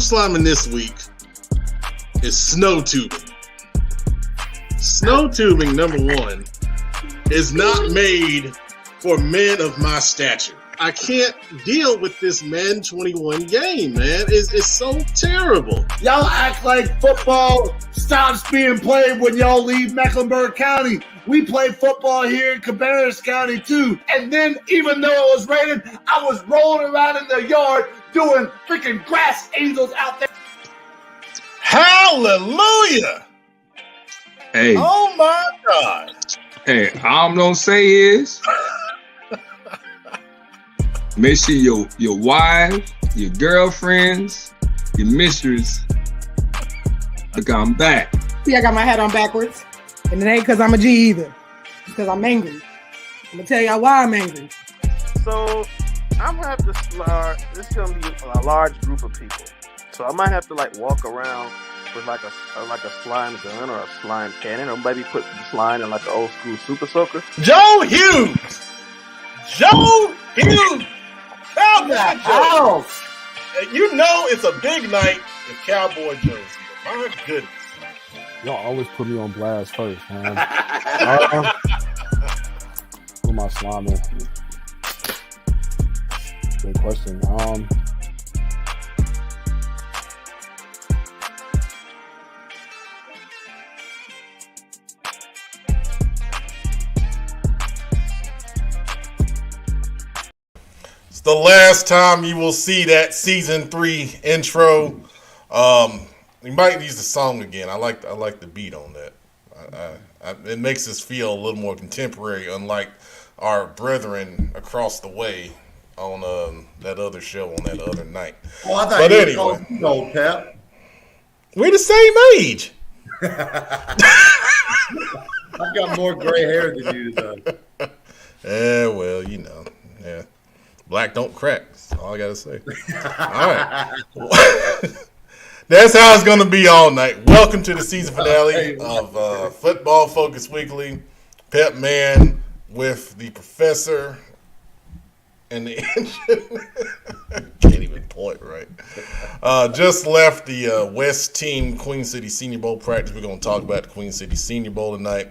sliming this week is snow tubing. Snow tubing, number one, is not made for men of my stature. I can't deal with this Madden 21 game, man. It's so terrible. Y'all act like football stops being played when y'all leave Mecklenburg County. We play football here in Cabarrus County too. And then even though it was raining, I was rolling around in the yard doing freaking grass angels out there. Hallelujah! Hey. Oh my God. Hey, all I'm gonna say is make sure your wife, your girlfriends, your mistress, look, I'm back. See, I got my hat on backwards. And it ain't because I'm a G either. It's because I'm angry. I'm going to tell y'all why I'm angry. So, I'm going to have to start. This is going to be a large group of people. So, I might have to, walk around with, a slime gun or a slime cannon, or maybe put the slime in, an old school super soaker. Joe Hughes! Joe Hughes! Cowboy Joe! You know it's a big night if Cowboy Joe's here. My goodness. Y'all always put me on blast first, man. Who am I slamming? Good question. It's the last time you will see that season 3 intro. We might use the song again. I like the beat on that. It makes us feel a little more contemporary, unlike our brethren across the way on that other show on that other night. Oh, I thought but you anyway, were old, Pep. We're the same age. I've got more gray hair than you, though. Yeah, well, yeah. Black don't crack. That's all I gotta say. All right. That's how it's going to be all night. Welcome to the season finale of Football Focus Weekly. Pep Man with the professor and the engine. Can't even point right. Just left the West Team Queen City Senior Bowl practice. We're going to talk about the Queen City Senior Bowl tonight.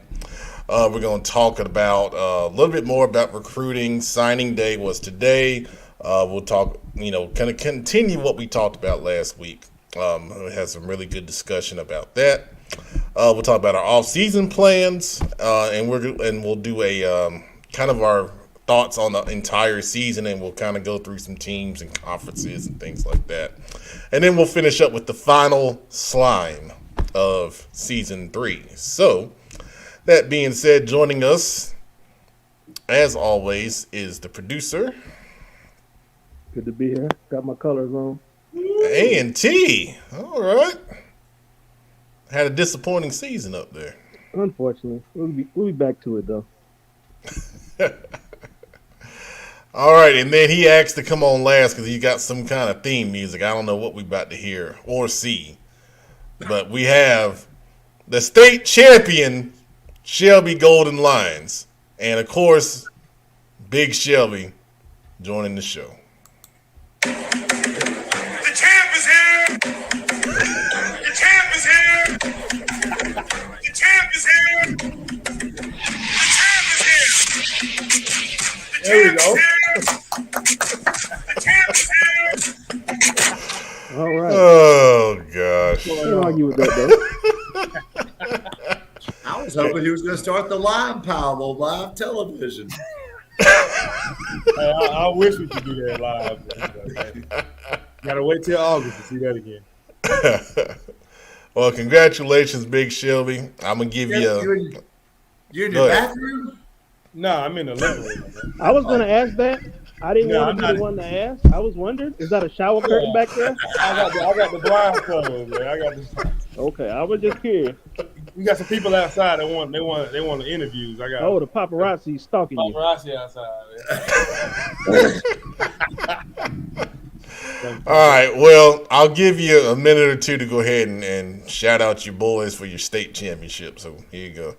We're going to talk about a little bit more about recruiting. Signing day was today. We'll talk, kind of continue what we talked about last week. We had some really good discussion about that. We'll talk about our off-season plans, and we'll do a kind of our thoughts on the entire season, and we'll kind of go through some teams and conferences and things like that. And then we'll finish up with the final slime of season 3. So, that being said, joining us, as always, is the producer. Good to be here. Got my colors on. A&T. All right. Had a disappointing season up there. Unfortunately. We'll be back to it, though. All right, and then he asked to come on last because he got some kind of theme music. I don't know what we about to hear or see. But we have the state champion, Shelby Golden Lions. And, of course, Big Shelby joining the show. There we go. All right. Oh, gosh. Can't argue with that, though. I was hoping he was going to start the live pile on live television. I wish we could do that live. Gotta wait till August to see that again. Well, congratulations, Big Shelby. I'm going to give you You in your bathroom? No, I'm in the living room. I was going to ask that. I didn't No, want to I'm be the not. one to ask. I was wondering, is that a shower curtain back there? I got the blind covered, man. I got this. Okay, I was just curious. We got some people outside that want the interviews. I got Oh, the paparazzi stalking you. paparazzi outside. All right, well, I'll give you a minute or two to go ahead and shout out your boys for your state championship. So here you go.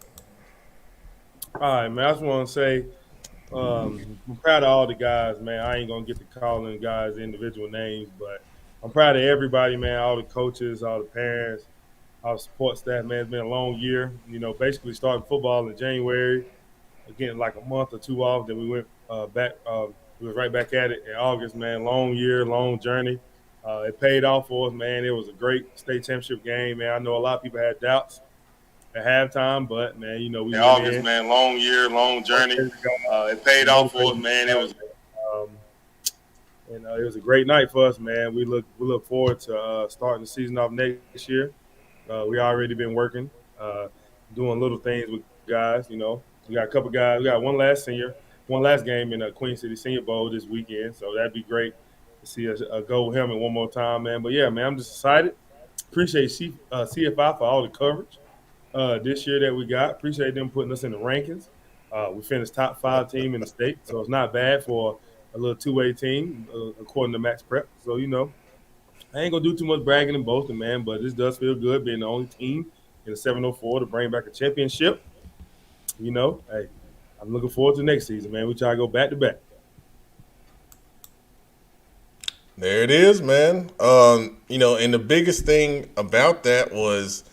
All right, man. I just want to say I'm proud of all the guys, man. I ain't going to get to calling guys individual names, but I'm proud of everybody, man. All the coaches, all the parents, all the support staff, man. It's been a long year. Basically starting football in January, getting like a month or two off. Then we went back. We were right back at it in August, man. Long year, long journey. It paid off for us, man. It was a great state championship game, man. I know a lot of people had doubts at halftime, but man, we in August, man. Long year, long journey. It paid off for us, man. It was. It was a great night for us, man. We look forward to starting the season off next year. We already been working, doing little things with guys. We got a couple guys. We got one last game in the Queen City Senior Bowl this weekend. So that'd be great to see us go with him one more time, man. But yeah, man, I'm just excited. Appreciate CFI for all the coverage this year that we got. Appreciate them putting us in the rankings. We finished top 5 team in the state, so it's not bad for a little two-way team, according to Max Prep. So, I ain't going to do too much bragging and boasting, man, but this does feel good being the only team in the 704 to bring back a championship. Hey, I'm looking forward to next season, man. We try to go back-to-back. There it is, man. And the biggest thing about that was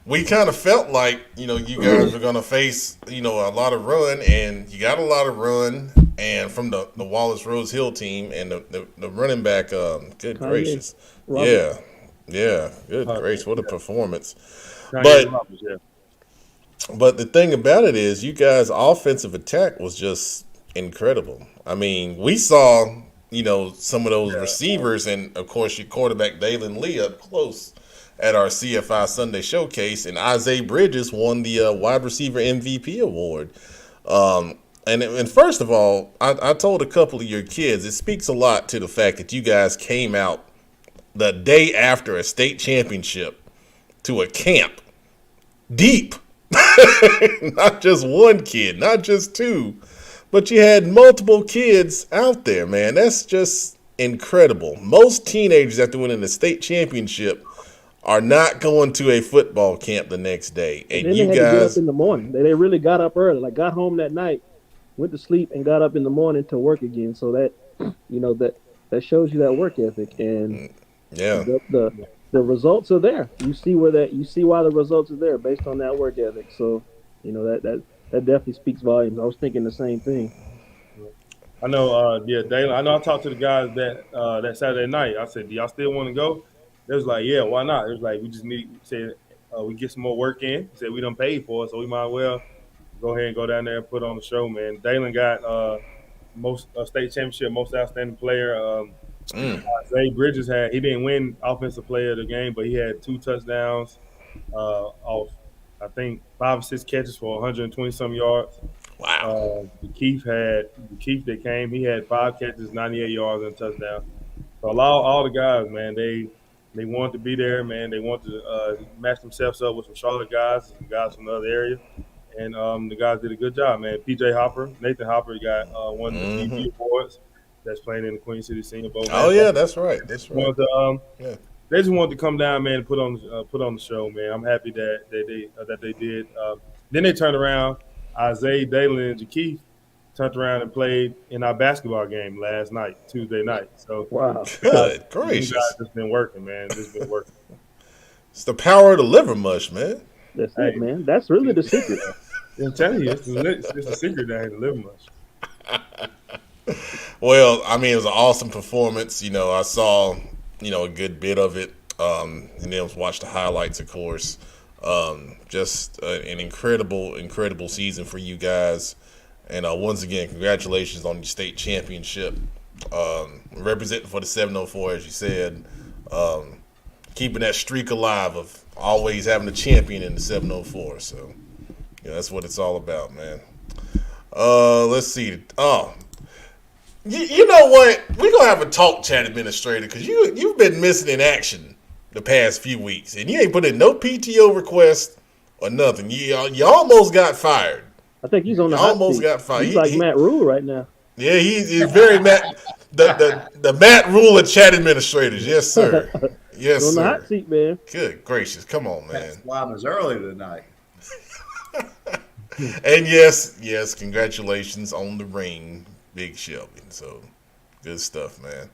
we kind of felt like, you guys were going to face, a lot of run, and you got a lot of run. And from the Wallace Rose Hill team and the running back, good gracious. Robert. Yeah, good gracious. What a performance. But the thing about it is you guys' offensive attack was just incredible. I mean, we saw, some of those receivers and, of course, your quarterback, Dalen Lee, up close at our CFI Sunday Showcase. And Isaiah Bridges won the wide receiver MVP award. And first of all, I told a couple of your kids, it speaks a lot to the fact that you guys came out the day after a state championship to a camp deep. Not just one kid, not just two, but you had multiple kids out there, man. That's just incredible. Most teenagers after winning the state championship are not going to a football camp the next day. And you guys to get up in the morning. They really got up early, got home that night, went to sleep, and got up in the morning to work again. So that, that shows you that work ethic, and the results are there. You see why the results are there based on that work ethic. So, that definitely speaks volumes. I was thinking the same thing. I know, Dalen. I know. I talked to the guys that Saturday night. I said, "Do y'all still want to go?" They was like, "Yeah, why not?" It was like we just we get some more work in. Said we done paid for it, so we might as well go ahead and go down there and put on the show, man. Dalen got most state championship, most outstanding player. Zay Bridges he didn't win offensive player of the game, but he had 2 touchdowns off, I think, 5 or 6 catches for 120-some yards. Wow. Keith that came, he had 5 catches, 98 yards, and a touchdown. So all the guys, man, they wanted to be there, man. They wanted to match themselves up with some Charlotte guys, some guys from the other area. And the guys did a good job, man. Nathan Hopper got one of the TV awards that's playing in the Queen City Senior Bowl. Oh, yeah, that's right. They just wanted to come down, man, and put on the show, man. I'm happy that they did. Then they turned around. Isaiah, Dalen, and Jakeith turned around and played in our basketball game last night, Tuesday night. So wow, good gracious! Guys just been working, man. Just been working. It's the power of the liver mush, man. That's it, man. That's really the secret. I'm telling you, it's the secret down here, the liver mush. Well, I mean, it was an awesome performance. I saw, a good bit of it, and then watched the highlights, of course. Just an incredible season for you guys. And once again, congratulations on your state championship. Representing for the 704, as you said. Keeping that streak alive of always having a champion in the 704. So, that's what it's all about, man. Let's see. Oh, you know what? We're going to have a talk chat administrator because you've been missing in action the past few weeks. And you ain't put in no PTO request or nothing. You almost got fired. I think he's on the hot almost seat. Got fired. He's like Matt Rule right now. Yeah, he's very Matt. The Matt Rule of chat administrators. Yes, sir. Yes, on sir. The hot seat, man. Good gracious. Come on, man. That's why I was early tonight. And yes, congratulations on the ring, Big Shelby. So good stuff, man.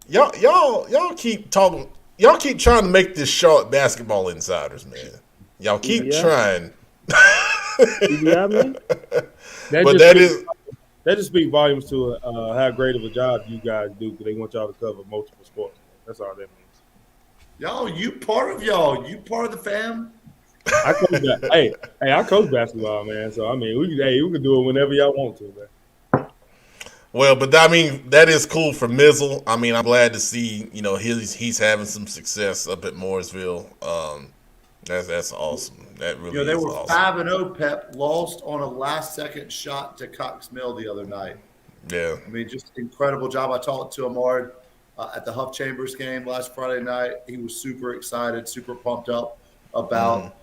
y'all keep talking. Y'all keep trying to make this Charlotte basketball insiders, man. Y'all keep trying. man? That just speaks volumes to how great of a job you guys do, because they want y'all to cover multiple sports. That's all that means. Y'all, you part of the fam. I coach basketball, man. So I mean, we can do it whenever y'all want to, man. Well, but I mean, that is cool for Mizzle. I mean, I'm glad to see, he's having some success up at Mooresville. That's awesome. That really they is were awesome. 5-0. Pep lost on a last-second shot to Cox Mill the other night. Yeah. I mean, just incredible job. I talked to Amard at the Huff Chambers game last Friday night. He was super excited, super pumped up about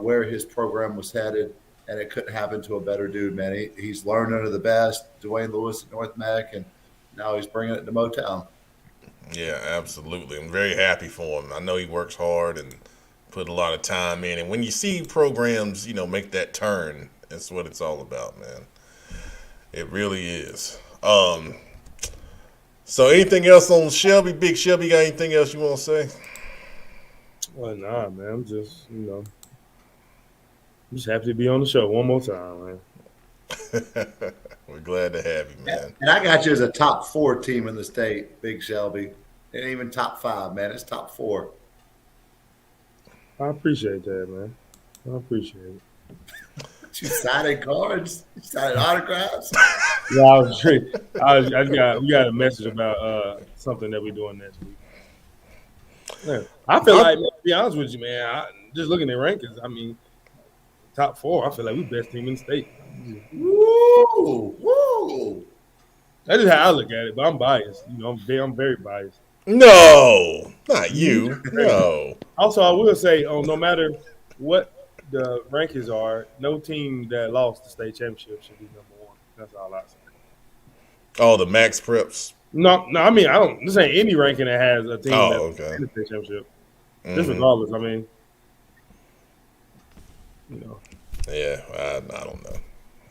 where his program was headed, and it couldn't happen to a better dude, man. He's learned under the best, Dwayne Lewis at North Mac, and now he's bringing it to Motown. Yeah, absolutely. I'm very happy for him. I know he works hard and put a lot of time in, and when you see programs, make that turn, that's what it's all about, man. It really is. So anything else on Shelby? Big Shelby, got anything else you want to say? Well, nah, man. I'm just, I'm just happy to be on the show one more time, man. We're glad to have you, man. And I got you as a top 4 team in the state, Big Shelby. It ain't even top 5, man. It's top 4. I appreciate that, man. I appreciate it. You signed cards? You signed autographs? Yeah, we got a message about something that we're doing next week. Yeah. I feel like, man, to be honest with you, man, just looking at rankings, I mean, top 4, I feel like we're the best team in the state. Woo! That's just how I look at it, but I'm biased. I'm very biased. No, not you. No. Also, I will say, no matter what the rankings are, no team that lost the state championship should be number 1. That's all I say. Oh, the Max Preps. No. I mean, this ain't any ranking that has a team that okay. won the state championship. Just regardless, I mean, Yeah, I don't know.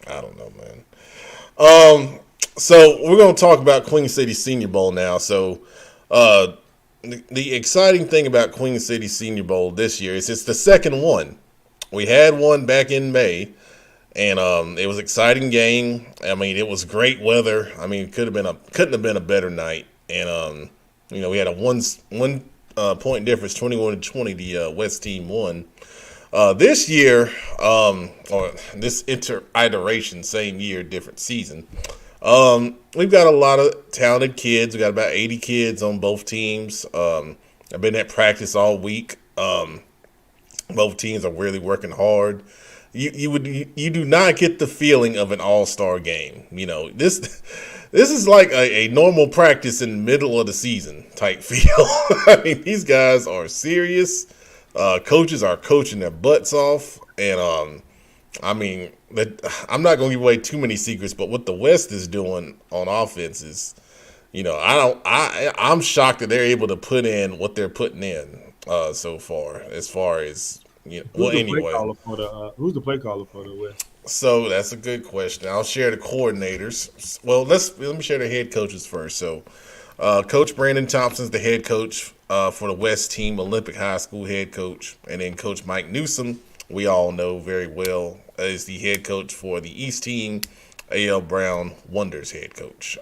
I don't know, man. So we're gonna talk about Queen City Senior Bowl now. So, the exciting thing about Queen City Senior Bowl this year is it's the second one. We had one back in May, and it was an exciting game. I mean, it was great weather. I mean, couldn't have been a better night. And we had a one point difference, 21-20. The West team won. This year, or this iteration, same year, different season. We've got a lot of talented kids. We got about 80 kids on both teams. I've been at practice all week. Both teams are really working hard. You do not get the feeling of an all-star game. This is like a normal practice in the middle of the season type feel. I mean, these guys are serious. Coaches are coaching their butts off, and I mean, I'm not going to give away too many secrets, but what the West is doing on offense is, I'm shocked that they're able to put in what they're putting in so far. As far as who's the play caller for the West? So that's a good question. I'll share the coordinators. Well, let me share the head coaches first. So, Coach Brandon Thompson's the head coach for the West team, Olympic High School head coach, and then Coach Mike Newsom, we all know very well, is the head coach for the East team, A.L. Brown Wonders head coach.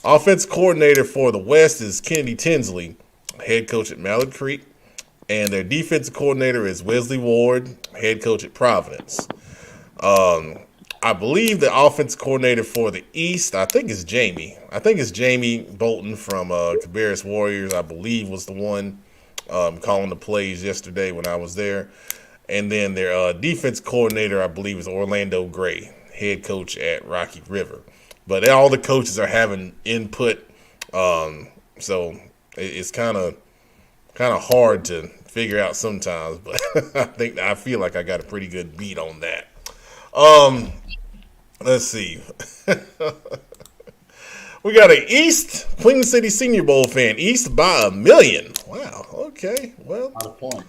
Offense coordinator for the West is Kennedy Tinsley, head coach at Mallard Creek, and their defensive coordinator is Wesley Ward, head coach at Providence. I believe the offense coordinator for the East, I think it's Jamie. Jamie Bolton from Cabarrus Warriors, I believe, was the one calling the plays yesterday when I was there. And then their defense coordinator, I believe, is Orlando Gray, head coach at Rocky River. But all the coaches are having input, so it's kind of hard to figure out sometimes. But I feel like I got a pretty good beat on that. Let's see. We got an East Queen City Senior Bowl fan. East by 1 million. Wow. Okay. Well, Not a point.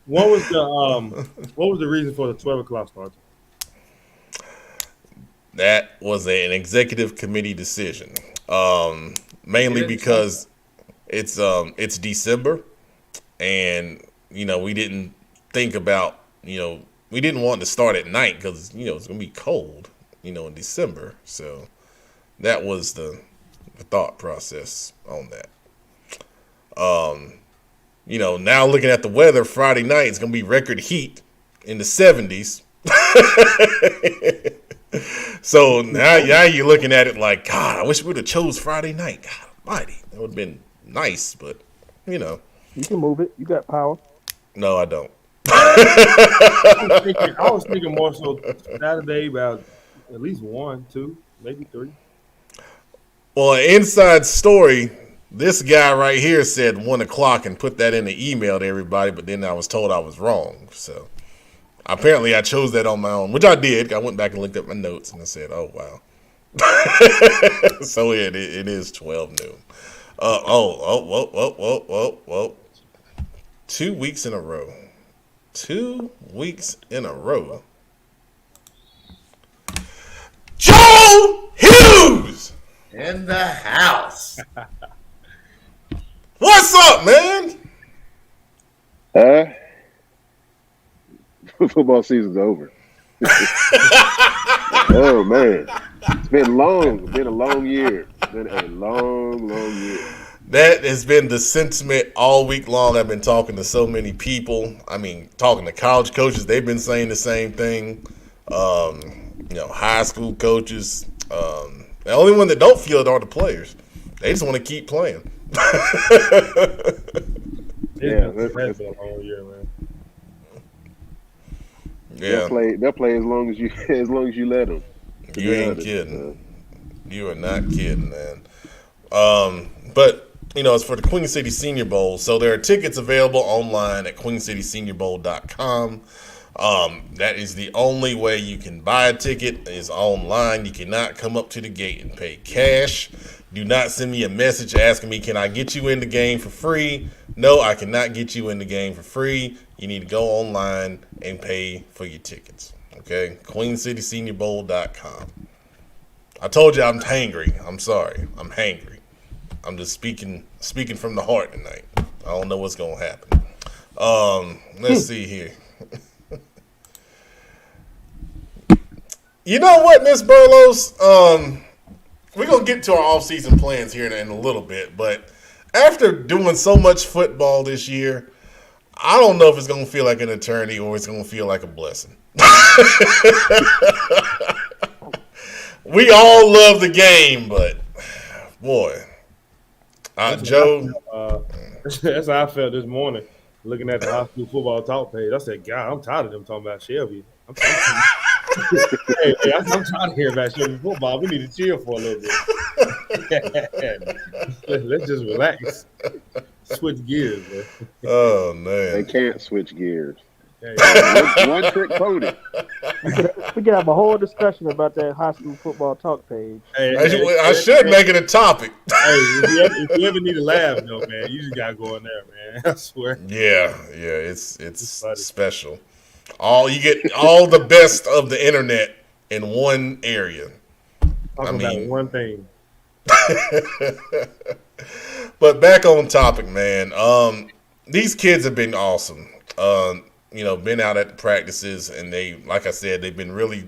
What was the reason for the 12 o'clock start? That was an executive committee decision, mainly because it's December, and we didn't think about we didn't want to start at night because it's gonna be cold in December. So that was the thought process on that. Now looking at the weather, Friday night it's gonna be record heat in the 70s. So now you're looking at it like, God, I wish we would have chose Friday night. God almighty, that would have been nice, but you can move it. You got power. No, I don't. I was thinking more so Saturday about at least 1, 2, maybe 3. Well, an inside story. This guy right here said 1 o'clock and put that in the email to everybody, but then I was told I was wrong. So apparently I chose that on my own, which I did. I went back and looked at my notes and I said, oh, wow. So it is 12 noon. Whoa. 2 weeks in a row. 2 weeks in a row. Joe Hughes! In the house. What's up, man? Football season's over. Oh man, it's been long. It's been a long year. It's been a long year. That has been the sentiment all week long. I've been talking to so many people. I mean, talking to college coaches, they've been saying the same thing. High school coaches. The only one that don't feel it are the players. They just want to keep playing. Yeah, that's been a long year, man. Yeah, they'll play as long as you let them. You ain't kidding. You are not kidding, man. But it's for the Queen City Senior Bowl, so there are tickets available online at queencityseniorbowl.com. That is the only way you can buy a ticket is online. You cannot come up to the gate and pay cash. Do not send me a message asking me, can I get you in the game for free? No, I cannot get you in the game for free. You need to go online and pay for your tickets. Okay? queencityseniorbowl.com. I told you I'm hangry. I'm sorry. I'm hangry. I'm just speaking from the heart tonight. I don't know what's going to happen. Let's see here. You know what, Miss Burlos? We're going to get to our off-season plans here in a little bit, but after doing so much football this year, I don't know if it's going to feel like an eternity or it's going to feel like a blessing. We all love the game, but boy, Joe. That's how I felt this morning looking at the high school football talk page. I said, God, I'm tired of them talking about Shelby. I'm trying to hear about Shelby football. We need to chill for a little bit. Let's just relax. Switch gears, man. Oh, man. They can't switch gears. One trick pony. We could have a whole discussion about that high school football talk page. I should make it a topic. If you ever need a laugh, though, man, you just gotta go in there, man. I swear. Yeah, it's special. You get all the best of the internet in one area. Talking about one thing. But back on topic, man. These kids have been awesome. Been out at the practices, and like I said, they've been really,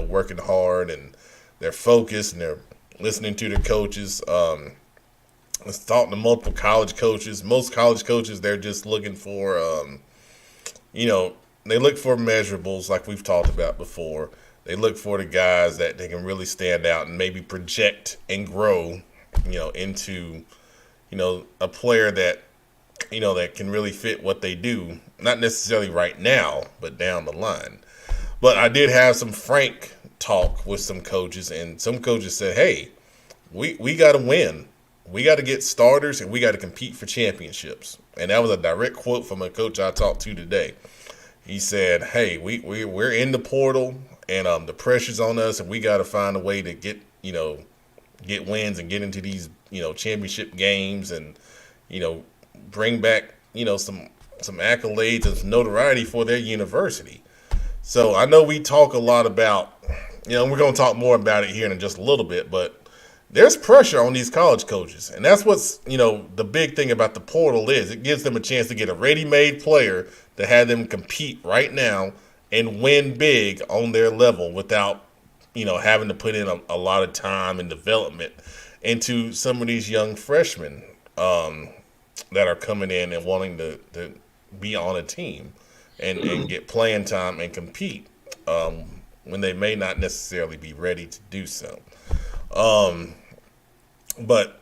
working hard, and they're focused, and they're listening to their coaches. Let's talk to multiple college coaches. Most college coaches, they're just looking for, they look for measurables like we've talked about before. They look for the guys that they can really stand out and maybe project and grow, into, a player that, that can really fit what they do. Not necessarily right now, but down the line. But I did have some frank talk with some coaches, and some coaches said, hey, we got to win. We got to get starters, and we got to compete for championships. And that was a direct quote from a coach I talked to today. He said, hey, we're in the portal, and the pressure's on us, and we got to find a way to get wins and get into these, championship games and, bring back, some accolades and some notoriety for their university. So I know we talk a lot about, we're going to talk more about it here in just a little bit, but there's pressure on these college coaches. And that's what's, the big thing about the portal is it gives them a chance to get a ready-made player to have them compete right now and win big on their level without, having to put in a lot of time and development into some of these young freshmen that are coming in and wanting to be on a team and get playing time and compete when they may not necessarily be ready to do so. But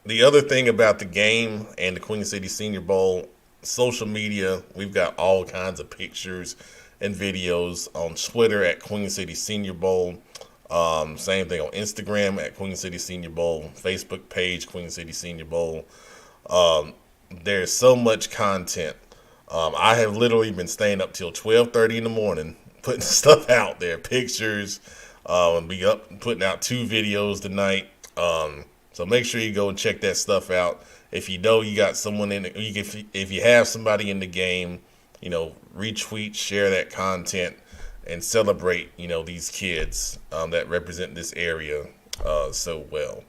the other thing about the game and the Queen City Senior Bowl, social media, we've got all kinds of pictures and videos on Twitter at Queen City Senior Bowl. Same thing on Instagram at Queen City Senior Bowl, Facebook page Queen City Senior Bowl. There's so much content. I have literally been staying up till 12:30 in the morning putting stuff out there, pictures. Be up putting out 2 videos tonight. So make sure you go and check that stuff out. If you know you got someone in it, if you have somebody in the game, retweet, share that content, and celebrate, these kids that represent this area so well.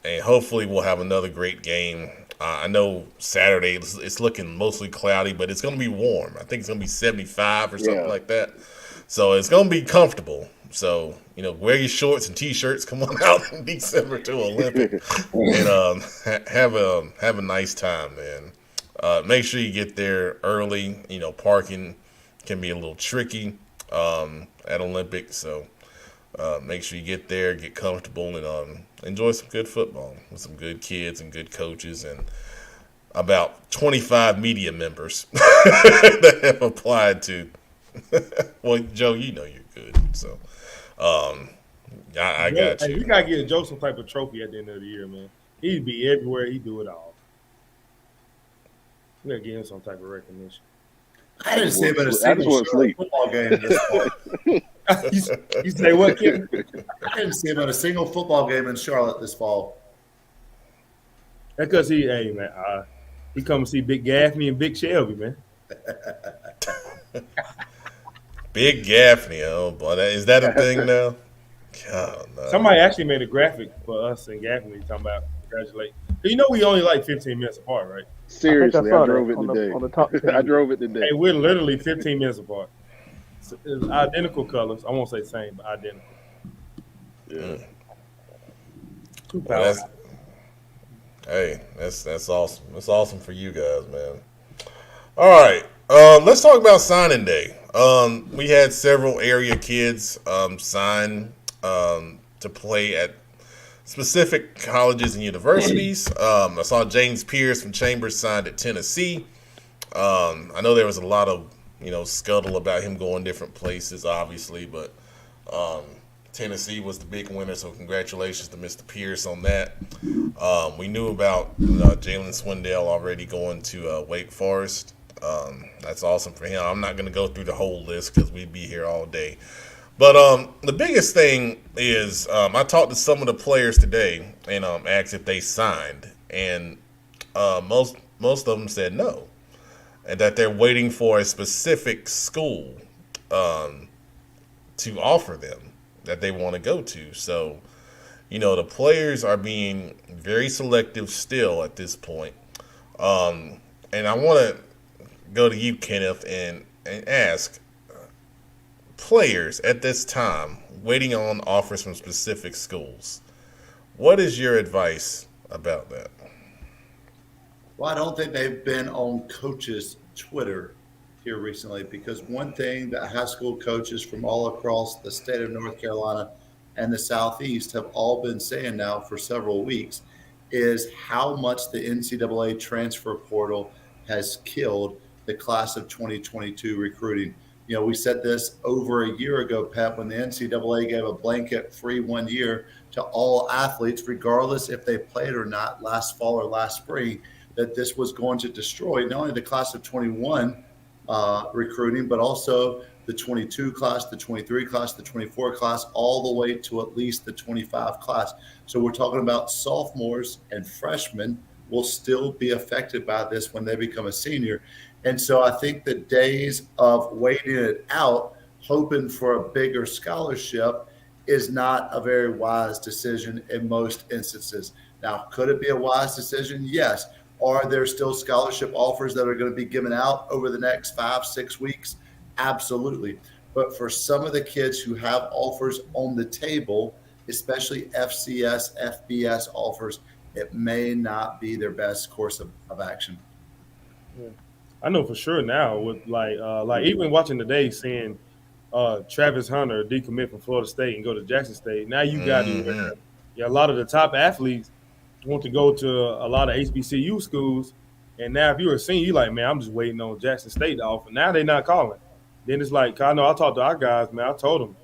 And hopefully we'll have another great game. I know Saturday it's looking mostly cloudy, but it's going to be warm. I think it's going to be 75 or something like that. So it's going to be comfortable. So, wear your shorts and T-shirts. Come on out in December to Olympic and have a nice time, man. Make sure you get there early. Parking can be a little tricky at Olympic. So make sure you get there, get comfortable, and enjoy some good football with some good kids and good coaches and about 25 media members that have applied to. Well, Joe, you're good. So I got you. You got to get Joe some type of trophy at the end of the year, man. He'd be everywhere. He'd do it all. We got to give him some type of recognition. I didn't see about a single football game this fall. You say what, kid? I didn't see about a single football game in Charlotte this fall. That's because he come and see Big Gaffney and Big Shelby, man. Big Gaffney, oh boy, is that a thing now? God, no. Somebody actually made a graphic for us and Gaffney talking about congratulate. We only like 15 minutes apart, right? Seriously, I drove it today. I drove it today. Hey, we're literally 15 minutes apart. It's identical colors. I won't say same, but identical. Yeah. Well, that's awesome. That's awesome for you guys, man. All right, let's talk about signing day. We had several area kids sign to play at specific colleges and universities. I saw James Pierce from Chambers signed at Tennessee. I know there was a lot of scuttle about him going different places, obviously, but Tennessee was the big winner, so congratulations to Mr. Pierce on that. We knew about Jalen Swindell already going to Wake Forest. That's awesome for him. I'm not going to go through the whole list because we'd be here all day. But the biggest thing is I talked to some of the players today and asked if they signed, and most of them said no, and that they're waiting for a specific school to offer them that they want to go to. So, the players are being very selective still at this point. And I want to go to you, Kenneth, and ask players at this time waiting on offers from specific schools. What is your advice about that? Well, I don't think they've been on coaches' Twitter here recently, because one thing that high school coaches from all across the state of North Carolina and the Southeast have all been saying now for several weeks is how much the NCAA transfer portal has killed the class of 2022 recruiting. We said this over a year ago, Pat, when the NCAA gave a blanket free 1 year to all athletes, regardless if they played or not last fall or last spring, that this was going to destroy not only the class of 21 recruiting, but also the 22 class, the 23 class, the 24 class, all the way to at least the 25 class. So we're talking about sophomores and freshmen will still be affected by this when they become a senior. And so I think the days of waiting it out hoping for a bigger scholarship is not a very wise decision in most instances. Now, could it be a wise decision? Yes. Are there still scholarship offers that are going to be given out over the next 5-6 weeks? Absolutely. But for some of the kids who have offers on the table, especially FCS, FBS offers, it may not be their best course of action. Yeah. I know for sure now with like even watching today, seeing Travis Hunter decommit from Florida State and go to Jackson State. Now you got a lot of the top athletes want to go to a lot of HBCU schools, and now if you're a senior, you're like, man, I'm just waiting on Jackson State to offer. Now they're not calling. Then it's like, I know I talked to our guys, man. I told them,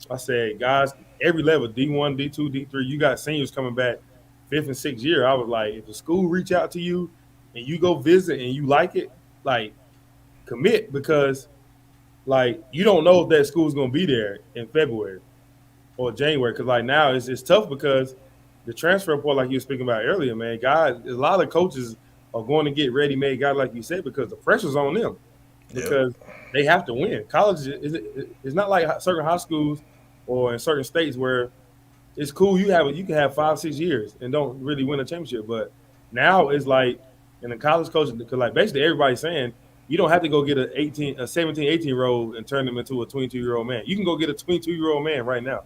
I said, guys, every level, D1, D2, D3, you got seniors coming back 5th and 6th year. I was like, if the school reach out to you and you go visit and you like it, like commit, because like you don't know if that school's gonna be there in February or January. Because like now it's tough because the transfer report, like you were speaking about earlier, man, guys, a lot of coaches are going to get ready-made guys, like you said, because the pressure's on them because they have to win. College is not like certain high schools or in certain states where it's cool. You can have 5-6 years and don't really win a championship. But now it's like in the college coaching, because like basically everybody's saying you don't have to go get a 17, 18-year-old and turn them into a 22-year-old man. You can go get a 22-year-old man right now.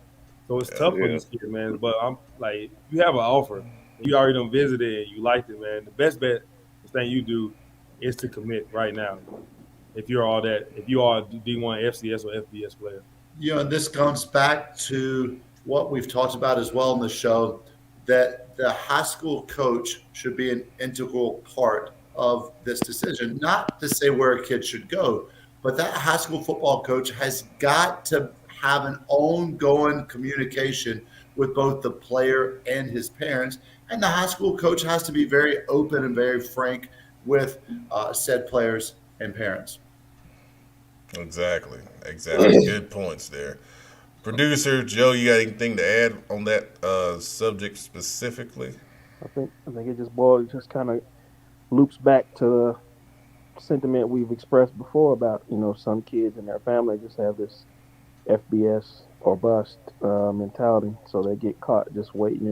So it's tough for these kids, man. But I'm like, you have an offer, you already done visited and you liked it, man. The best bet, the thing you do, is to commit right now. If you are a D1, FCS, or FBS player. And this comes back to what we've talked about as well in the show, that the high school coach should be an integral part of this decision. Not to say where a kid should go, but that high school football coach has got to have an ongoing communication with both the player and his parents. And the high school coach has to be very open and very frank with said players and parents. Exactly. Good points there. Producer Joe, you got anything to add on that subject specifically? I think it just kind of loops back to the sentiment we've expressed before about, some kids and their family just have this FBS or bust mentality, so they get caught just waiting,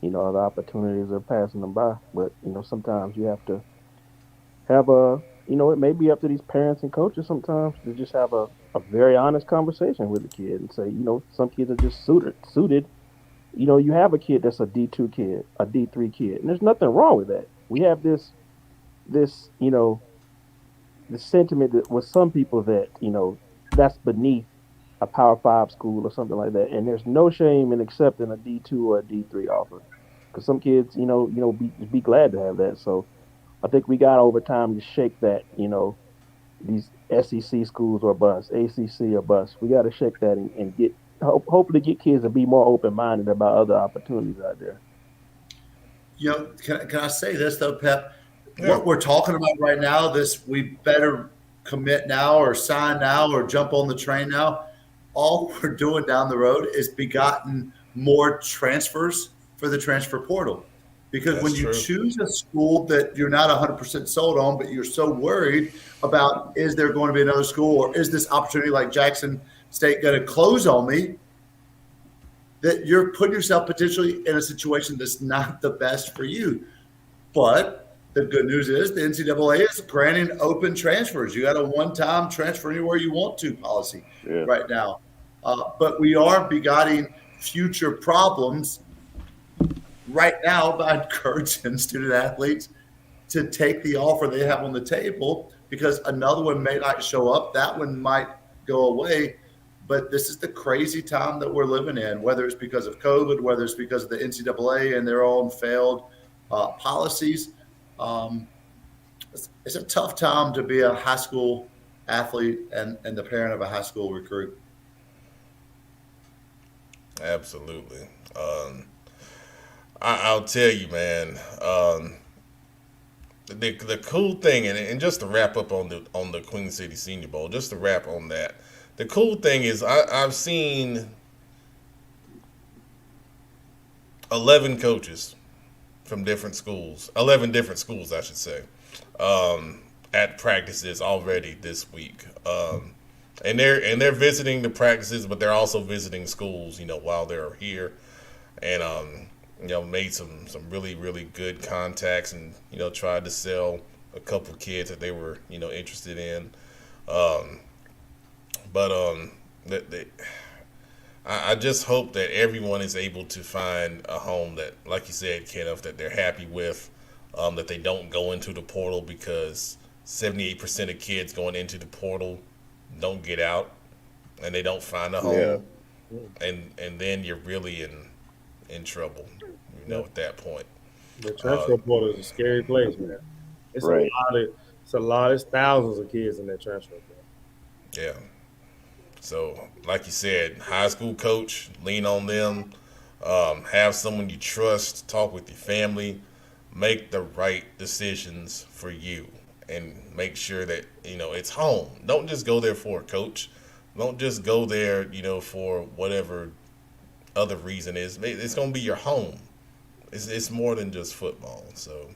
and other opportunities are passing them by. But sometimes you have to have it may be up to these parents and coaches sometimes to just have a very honest conversation with the kid and say, some kids are just suited. You have a kid that's a D2 kid, a D3 kid, and there's nothing wrong with that. We have this the sentiment that with some people that that's beneath a Power 5 school or something like that, and there's no shame in accepting a D2 or a D3 offer, because some kids be glad to have that. So I think we got over time to shake that, these SEC schools or bust, ACC or bust. We got to shake that and hopefully get kids to be more open-minded about other opportunities out there. Can I say this though, Pep? Yeah. What we're talking about right now, this we better commit now or sign now or jump on the train now. All we're doing down the road is begotten more transfers for the transfer portal. Because that's when you choose a school that you're not 100% sold on, but you're so worried about, is there going to be another school or is this opportunity like Jackson State going to close on me, that you're putting yourself potentially in a situation that's not the best for you. But the good news is the NCAA is granting open transfers. You got a one-time transfer anywhere you want to policy right now. But we are begetting future problems right now by encouraging student athletes to take the offer they have on the table, because another one may not show up. That one might go away. But this is the crazy time that we're living in, whether it's because of COVID, whether it's because of the NCAA and their own failed policies. It's a tough time to be a high school athlete and the parent of a high school recruit. Absolutely. I'll tell you, man. The cool thing, and just to wrap up on the Queen City Senior Bowl, just to wrap on that, the cool thing is I've seen 11 coaches from different schools, 11 different schools, I should say, at practices already this week. and they're visiting the practices, but they're also visiting schools, while they're here, and made some really really good contacts, and tried to sell a couple kids that they were interested in, but I just hope that everyone is able to find a home that, like you said, Kenneth, that they're happy with, that they don't go into the portal, because 78% of kids going into the portal don't get out, and they don't find a home, and then you're really in trouble, at that point. The transfer portal is a scary place, man. It's Right. a lot. It's thousands of kids in that transfer portal. Yeah. So, like you said, high school coach, lean on them. Have someone you trust. Talk with your family. Make the right decisions for you, and make sure that it's home. Don't just go there for a coach. Don't just go there, for whatever other reason is. It's going to be your home. It's more than just football. So.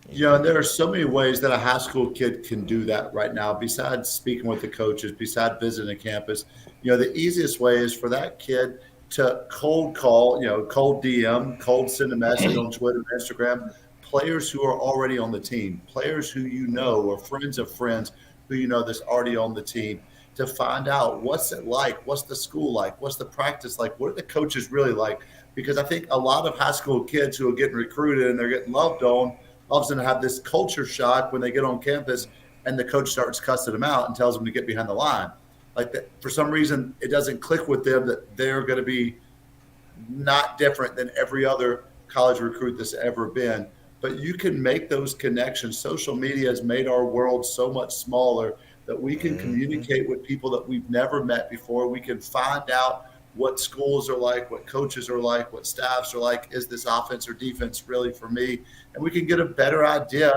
There are so many ways that a high school kid can do that right now, besides speaking with the coaches, besides visiting a campus. The easiest way is for that kid to cold call, cold DM, cold send a message on Twitter and Instagram, players who are already on the team, players who or friends of friends who that's already on the team, to find out what's it like, what's the school like, what's the practice like, what are the coaches really like. Because I think a lot of high school kids who are getting recruited and they're getting loved on, all of a sudden have this culture shock when they get on campus and the coach starts cussing them out and tells them to get behind the line. Like that, for some reason, it doesn't click with them that they're going to be not different than every other college recruit that's ever been. But you can make those connections. Social media has made our world so much smaller that we can communicate with people that we've never met before. We can find out what schools are like, what coaches are like, what staffs are like. Is this offense or defense really for me? And we can get a better idea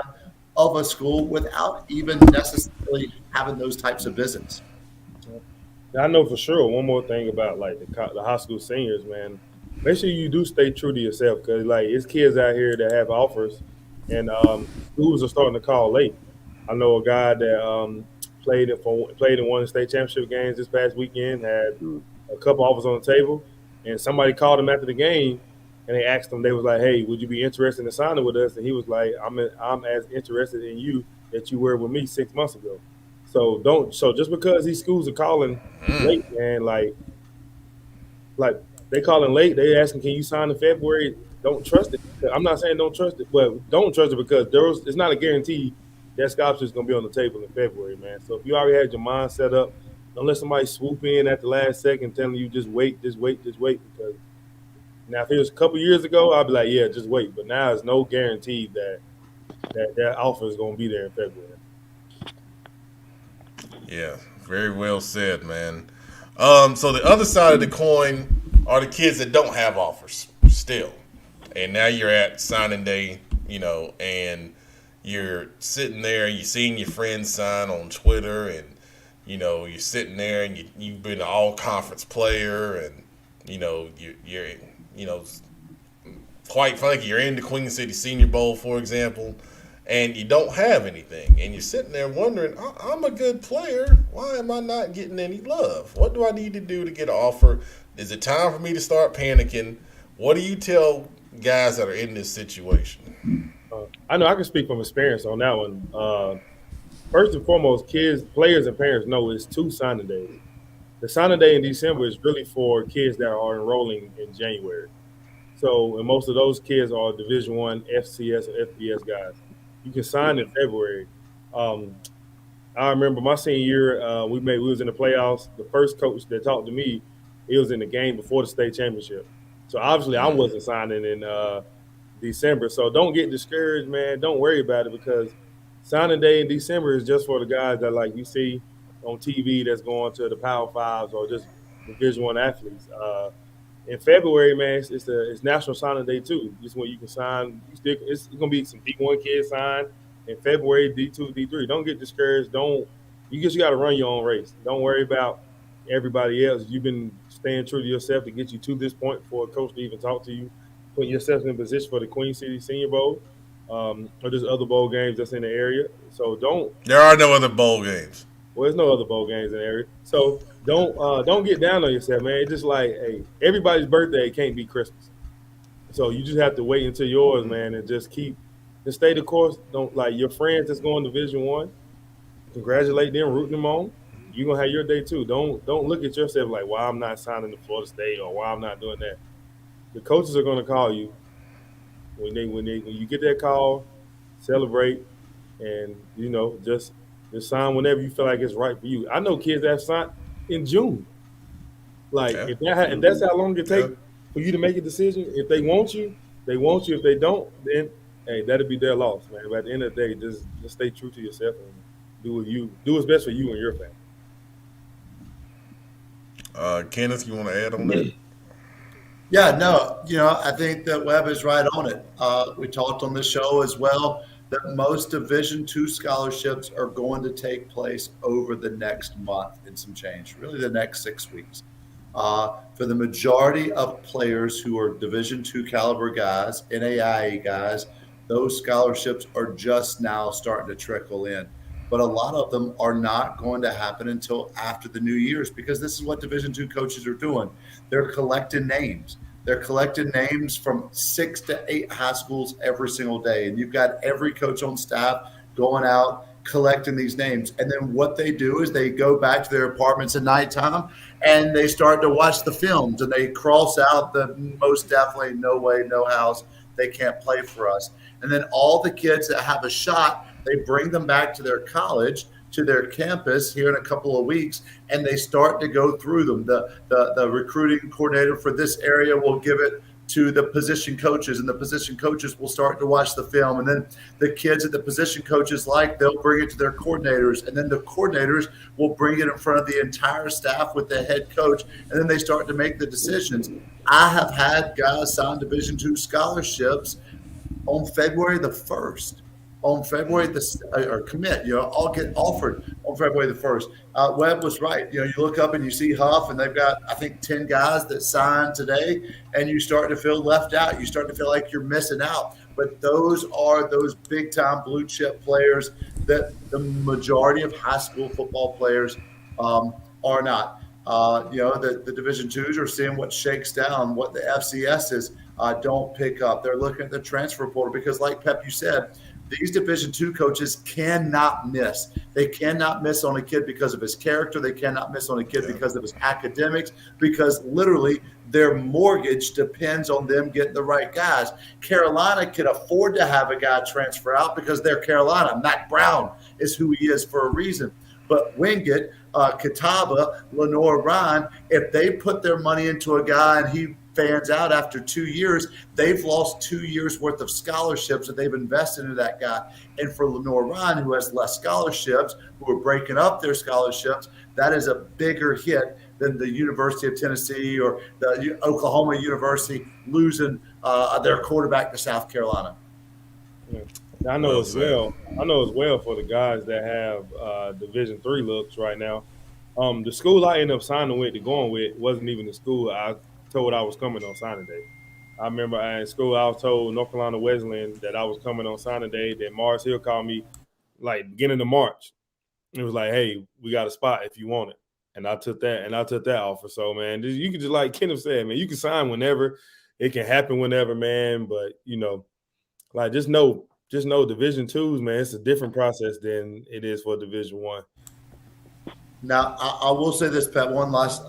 of a school without even necessarily having those types of visits. I know for sure. One more thing about like the high school seniors, man. Make sure you do stay true to yourself, because like it's kids out here that have offers, and schools are starting to call late. I know a guy that played in one of the state championship games this past weekend, had a couple offers on the table, and somebody called him after the game, and they asked him, they was like, "Hey, would you be interested in signing with us?" And he was like, "I'm as interested in you that you were with me 6 months ago." So just because these schools are calling late, man, like they calling late, they asking, "Can you sign in February?" Don't trust it. I'm not saying don't trust it, but don't trust it, because it's not a guarantee that scholarship is going to be on the table in February, man. So if you already had your mind set up, don't let somebody swoop in at the last second telling you just wait. Because now if it was a couple years ago, I'd be like, yeah, just wait. But now it's no guarantee that offer is going to be there in February. Yeah, very well said, man. So the other side of the coin are the kids that don't have offers still. And now you're at signing day, and you're sitting there, you're seeing your friends sign on Twitter, and, you're sitting there and you've been an all-conference player, and, you're quite frankly, you're in the Queen City Senior Bowl, for example, and you don't have anything. And you're sitting there wondering, I'm a good player. Why am I not getting any love? What do I need to do to get an offer? Is it time for me to start panicking? What do you tell guys that are in this situation? I know I can speak from experience on that one. First and foremost, players and parents know it's 2 signing days. The signing day in December is really for kids that are enrolling in January. So, and most of those kids are Division I, FCS, and FBS guys. You can sign in February. I remember my senior year, we was in the playoffs. The first coach that talked to me, he was in the game before the state championship. So obviously I wasn't signing in December. So don't get discouraged, man. Don't worry about it, because signing day in December is just for the guys that like you see on TV that's going to the Power Fives or just Division I athletes. In February, man, it's National Signing Day too. This when you can sign. It's gonna be some D1 kids sign in February, D2, D3. Don't get discouraged. You just got to run your own race. Don't worry about everybody else. You've been staying true to yourself to get you to this point for a coach to even talk to you, putting yourself in position for the Queen City Senior Bowl, or just other bowl games that's in the area. So don't. There are no other bowl games. Well, there's no other bowl games in the area, so don't get down on yourself, man. It's just like, hey, everybody's birthday can't be Christmas, so you just have to wait until yours, man, and just stay the course. Don't like your friends that's going to Division One. Congratulate them, rooting them on. You're gonna have your day too. Don't look at yourself like why I'm not signing to Florida State or why I'm not doing that. The coaches are gonna call you when you get that call, celebrate, and just sign whenever you feel like it's right for you. I know kids that have signed in June. Like Yeah. if that's how long it takes for you to make a decision, if they want you, they want you. If they don't, then hey, that'll be their loss, man. But at the end of the day, just stay true to yourself and do what's best for you and your family. Kenneth, you want to add on that? Yeah, no, I think that Webb is right on it. We talked on the show as well that most Division II scholarships are going to take place over the next month and some change, really the next 6 weeks. For the majority of players who are Division II caliber guys, NAIA guys, those scholarships are just now starting to trickle in. But a lot of them are not going to happen until after the New Year's because this is what Division II coaches are doing. They're collecting names. They're collecting names from 6 to 8 high schools every single day. And you've got every coach on staff going out collecting these names. And then what they do is they go back to their apartments at nighttime and they start to watch the films and they cross out the most definitely no way, no house, they can't play for us. And then all the kids that have a shot, they bring them back to their college, to their campus here in a couple of weeks, and they start to go through them. The recruiting coordinator for this area will give it to the position coaches, and the position coaches will start to watch the film. And then the kids that the position coaches like, they'll bring it to their coordinators, and then the coordinators will bring it in front of the entire staff with the head coach, and then they start to make the decisions. I have had guys sign Division II scholarships on February the 1st. On February or commit, all get offered on February the 1st. Webb was right. You look up and you see Huff, and they've got, I think, 10 guys that signed today, and you start to feel left out. You start to feel like you're missing out. But those are those big-time blue-chip players that the majority of high school football players are not. The Division IIs are seeing what shakes down, what the FCSs don't pick up. They're looking at the transfer portal because, like Pep, you said, these Division II coaches cannot miss. They cannot miss on a kid because of his character. They cannot miss on a kid because of his academics, because literally their mortgage depends on them getting the right guys. Carolina can afford to have a guy transfer out because they're Carolina. Matt Brown is who he is for a reason. But Wingate, Catawba, Lenore Ryan, if they put their money into a guy and he fans out after 2 years, they've lost 2 years worth of scholarships that they've invested into that guy. And for Lenore Ryan, who has less scholarships, who are breaking up their scholarships, that is a bigger hit than the University of Tennessee or the Oklahoma University losing their quarterback to South Carolina. Yeah. I know as well for the guys that have Division III looks right now. The school I ended up signing with, going with, wasn't even the school I told I was coming on signing day. I remember in school I was told North Carolina Wesleyan that I was coming on signing day. Then Mars Hill called me like beginning of March. It was like, hey, we got a spot if you want it. And I took that offer. So man, you can just, like Kenneth said, man, you can sign whenever. It can happen whenever, man. But like just know Division IIs, man, it's a different process than it is for Division I. Now, I will say this, Pat, one last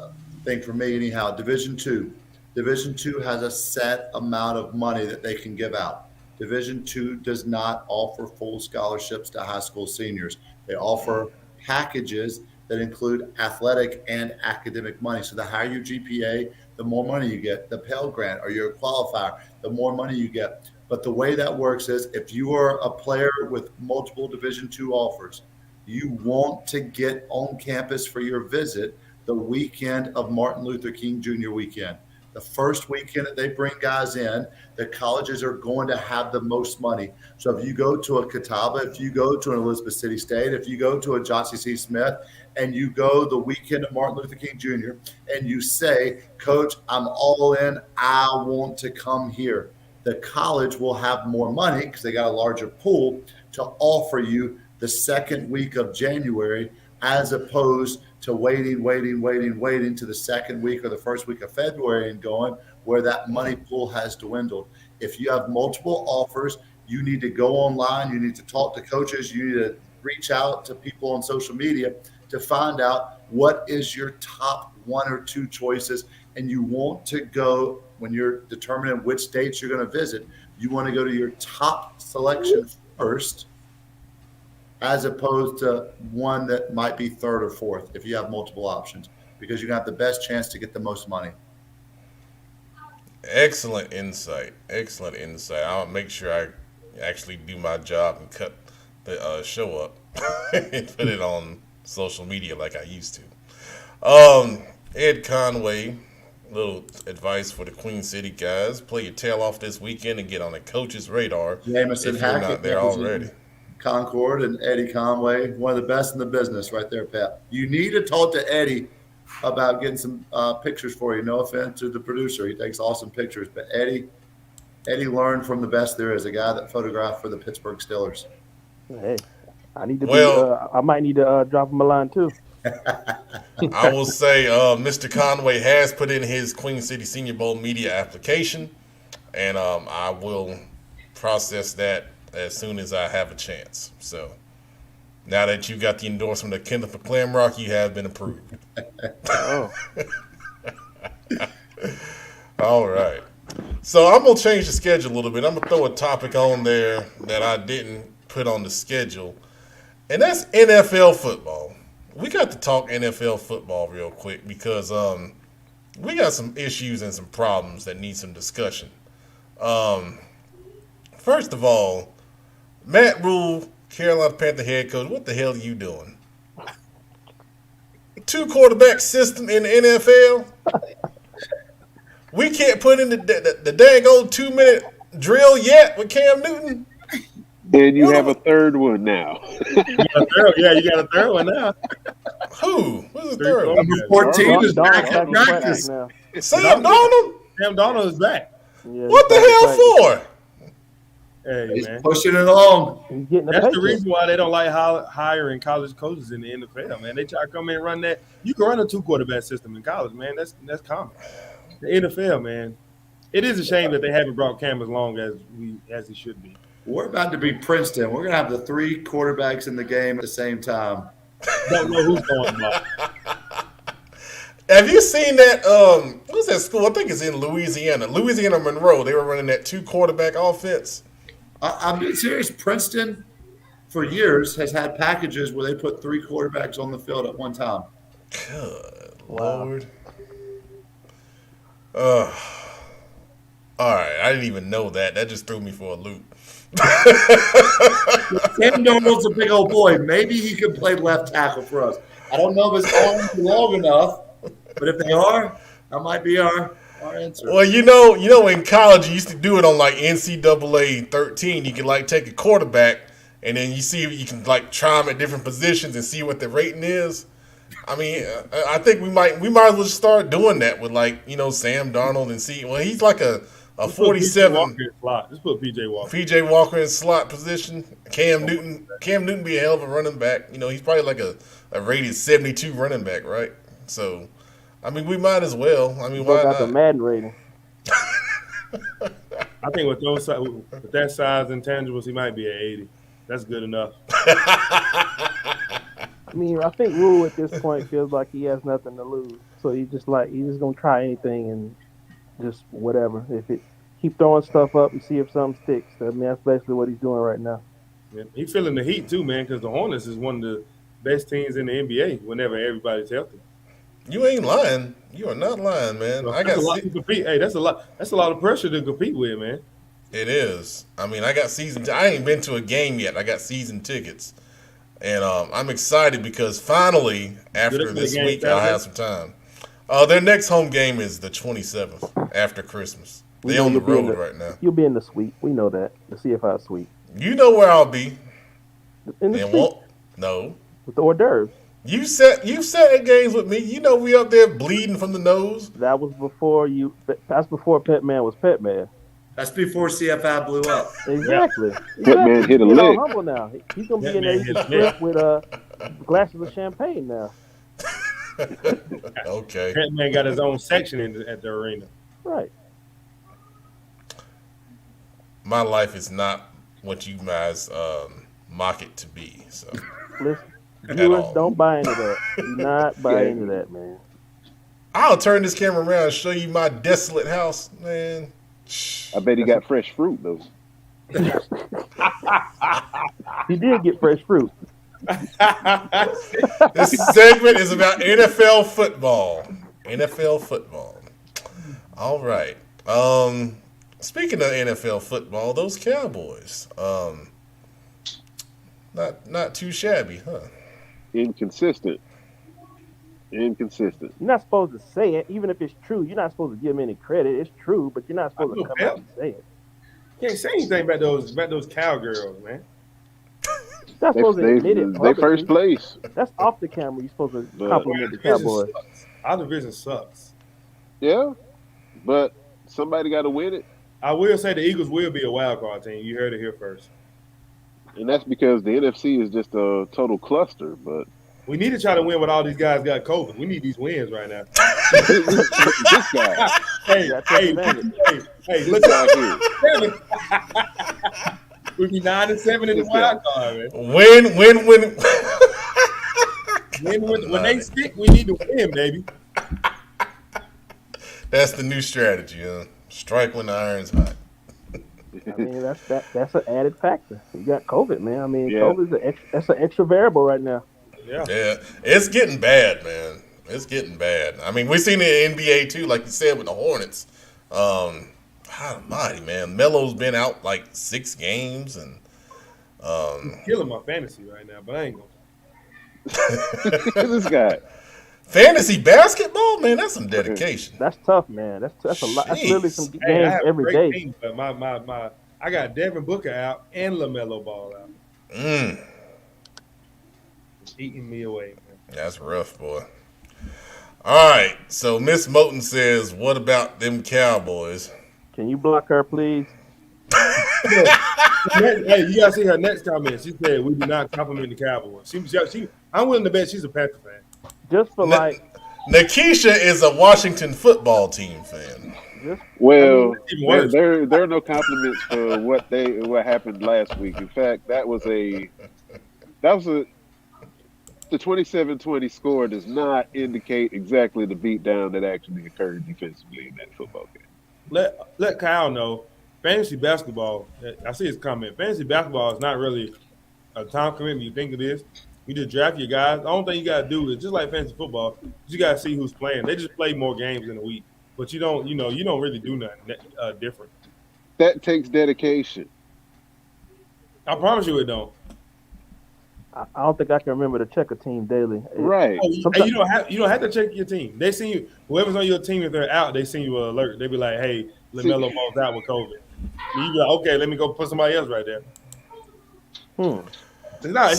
thing for me anyhow. Division II has a set amount of money that they can give out. Division II does not offer full scholarships to high school seniors. They offer packages that include athletic and academic money. So the higher your GPA, the more money you get. The Pell Grant, or you're a qualifier, the more money you get. But the way that works is if you are a player with multiple Division II offers, you want to get on campus for your visit the weekend of Martin Luther King Jr. weekend. The first weekend that they bring guys in, the colleges are going to have the most money. So if you go to a Catawba, if you go to an Elizabeth City State, if you go to a Johnson C. Smith, and you go the weekend of Martin Luther King Jr., and you say, Coach, I'm all in, I want to come here. The college will have more money because they got a larger pool to offer you the second week of January as opposed to waiting to the second week or the first week of February and going where that money pool has dwindled. If you have multiple offers, you need to go online, you need to talk to coaches, you need to reach out to people on social media to find out what is your top 1 or 2 choices. And you want to go, when you're determining which states you're going to visit, you want to go to your top selection first, as opposed to one that might be third or fourth if you have multiple options, because you're going to have the best chance to get the most money. Excellent insight. I'll make sure I actually do my job and cut the show up and put it on social media like I used to. Ed Conway, little advice for the Queen City guys: play your tail off this weekend and get on the coach's radar. Jameson if you're Hackett, not there already. Concord and Eddie Conway, one of the best in the business right there, Pat. You need to talk to Eddie about getting some pictures for you. No offense to the producer. He takes awesome pictures. But Eddie learned from the best there is, a guy that photographed for the Pittsburgh Steelers. Hey, I need to I might need to drop him a line too. I will say Mr. Conway has put in his Queen City Senior Bowl media application, and I will process that as soon as I have a chance. So now that you got the endorsement of Kenneth McClamrock, you have been approved. Oh. All right. So I'm going to change the schedule a little bit. I'm going to throw a topic on there that I didn't put on the schedule, and that's NFL football. We got to talk NFL football real quick because we got some issues and some problems that need some discussion. First of all, Matt Rule, Carolina Panther head coach, what the hell are you doing? 2 quarterback system in the NFL? We can't put in the dang old 2-minute drill yet with Cam Newton? And you have a third one now. You got a third one now. Who? Who's the third one? Number 14 is back in practice. Sam Darnold? Sam Darnold is back. Yeah, What the hell for? Hey, He's man. pushing it along. He's getting a That's the paycheck. reason why they don't like hiring college coaches in the NFL, man. They try to come in and run that. You can run a 2-quarterback system in college, man. That's common. The NFL, man. It is a shame that they haven't brought Cam as long as he should be. We're about to be Princeton. We're going to have the 3 quarterbacks in the game at the same time. Don't know who's going about. Have you seen that? What's that school? I think it's in Louisiana. Louisiana Monroe. They were running that 2-quarterback offense. I'm being serious. Princeton, for years, has had packages where they put 3 quarterbacks on the field at one time. Good Lord. All right. I didn't even know that. That just threw me for a loop. Sam Darnold's a big old boy. Maybe he could play left tackle for us. I don't know if his arms are long enough, but if they are, that might be our answer. Well, you know, in college you used to do it on like NCAA 13. You could like take a quarterback and then you see if you can like try them at different positions and see what the rating is. I mean, I think we might as well just start doing that with like, you know, Sam Darnold and see. Well, he's like a 47. Just put PJ Walker. PJ Walker in slot position. Cam Newton be a hell of a running back. You know, he's probably like a rated 72 running back, right? So, I mean, we might as well. I mean, why got not? the Madden rating. I think with that size intangibles, he might be at 80. That's good enough. I mean, I think Rule at this point feels like he has nothing to lose, so he's just gonna try anything and just whatever. Keep throwing stuff up and see if something sticks. I mean, that's basically what he's doing right now. Yeah, he's feeling the heat too, man, because the Hornets is one of the best teams in the NBA whenever everybody's healthy. You ain't lying. You are not lying, man. So that's a lot to compete. Hey, that's a lot of pressure to compete with, man. It is. I mean, I ain't been to a game yet. I got season tickets. And I'm excited because finally, after this week, I'll have some time. Their next home game is the 27th after Christmas. They're on the road right now. You'll be in the suite. We know that. The CFI suite. You know where I'll be. In the suite? No. With the hors d'oeuvres. You sat at games with me. You know we up there bleeding from the nose. That was before That's before Pet Man was Pet Man. That's before CFI blew up. Exactly. Pet Man hit a lick. Humble now. He's gonna be in there eating shrimp with glasses of champagne now. Okay. That man got his own section at the arena. Right. My life is not what you guys mock it to be. So Listen, At viewers, all. don't buy into that. Do not buy into that, man. I'll turn this camera around and show you my desolate house, man. I bet he got fresh fruit though. He did get fresh fruit. This segment is about NFL football. NFL football. All right. Speaking of NFL football, those Cowboys. Not too shabby, huh? Inconsistent. You're not supposed to say it, even if it's true. You're not supposed to give him any credit. It's true, but you're not supposed to come out and say it. Can't say anything about those cowgirls, man. You're not supposed to admit it. They publicly. first place. That's off the camera. You're supposed to But- compliment the Cowboys. Our division sucks. Yeah, but somebody got to win it, I will say the Eagles will be a wild card team. You heard it here first. and that's because the NFC is just a total cluster. But We need to try to win when all these guys got COVID. We need these wins right now. this guy, Hey, Yeah, take hey, advantage. hey, this look guy out here. here. We be 9-7 in the wild card, man. When they stick, we need to win, baby. That's the new strategy, huh? Strike when the iron's hot. I mean, that's an added factor. You got COVID, man. I mean, Yeah. COVID that's an extra variable right now. Yeah. Yeah, it's getting bad, man. It's getting bad. I mean, we've seen it in the NBA too, like you said with the Hornets. Almighty, man. Melo's been out like 6 games, and Killing my fantasy right now, but I ain't gonna. This guy. fantasy basketball, man, that's some dedication. That's tough, man. That's a lot. That's literally some Jeez. games Hey, I have every great day. teams, but I got Devin Booker out and LaMelo Ball out. It's eating me away, man. That's rough, boy. All right, so Miss Moten says, "What about them Cowboys?" Can you block her, please? Hey, you gotta see her next comment. She said we do not compliment the Cowboys. I'm willing to bet she's a Panther fan. Just for like, Nakisha is a Washington football team fan. Well, even worse. there are no compliments for what happened last week. In fact, that was the 27-20 score does not indicate exactly the beatdown that actually occurred defensively in that football game. Let Kyle know. Fantasy basketball. I see his comment. Fantasy basketball is not really a time commitment you think it is. You just draft your guys. The only thing you gotta do is just like fantasy football. You gotta see who's playing. They just play more games in a week, but you don't really do nothing different. That takes dedication. I promise you, it don't. I don't think I can remember to check a team daily. Right. Oh, you don't have to check your team. They send you whoever's on your team. If they're out, they send you an alert. They be like, "Hey, LaMelo Ball's out with COVID." And you be like, "Okay, let me go put somebody else right there." It's not-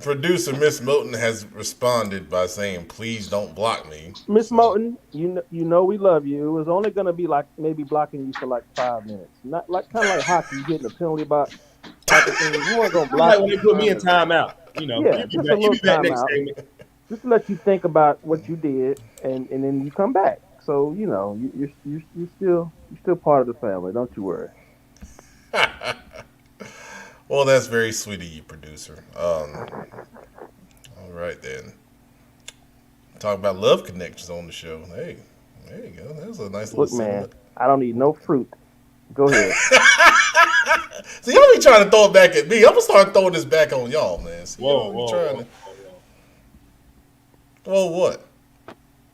Producer Miss Moten has responded by saying, "Please don't block me." Miss Moten, you know we love you. It was only gonna be like maybe blocking you for like 5 minutes, not like kind of like hockey, you getting a penalty box type of thing. You weren't gonna It's block. like when they put me in timeout. Yeah, you just be a back, you be little back next timeout. game. Just to let you think about what you did, and then you come back. So you're still part of the family. Don't you worry. Well, that's very sweet of you, producer. All right, then. Talk about love connections on the show. Hey, there you go. That was a nice Look, little man, segment. I don't need no fruit. Go ahead. See, y'all be trying to throw it back at me. I'm going to start throwing this back on y'all, man. See, Whoa, y'all be trying to... whoa. Whoa, what?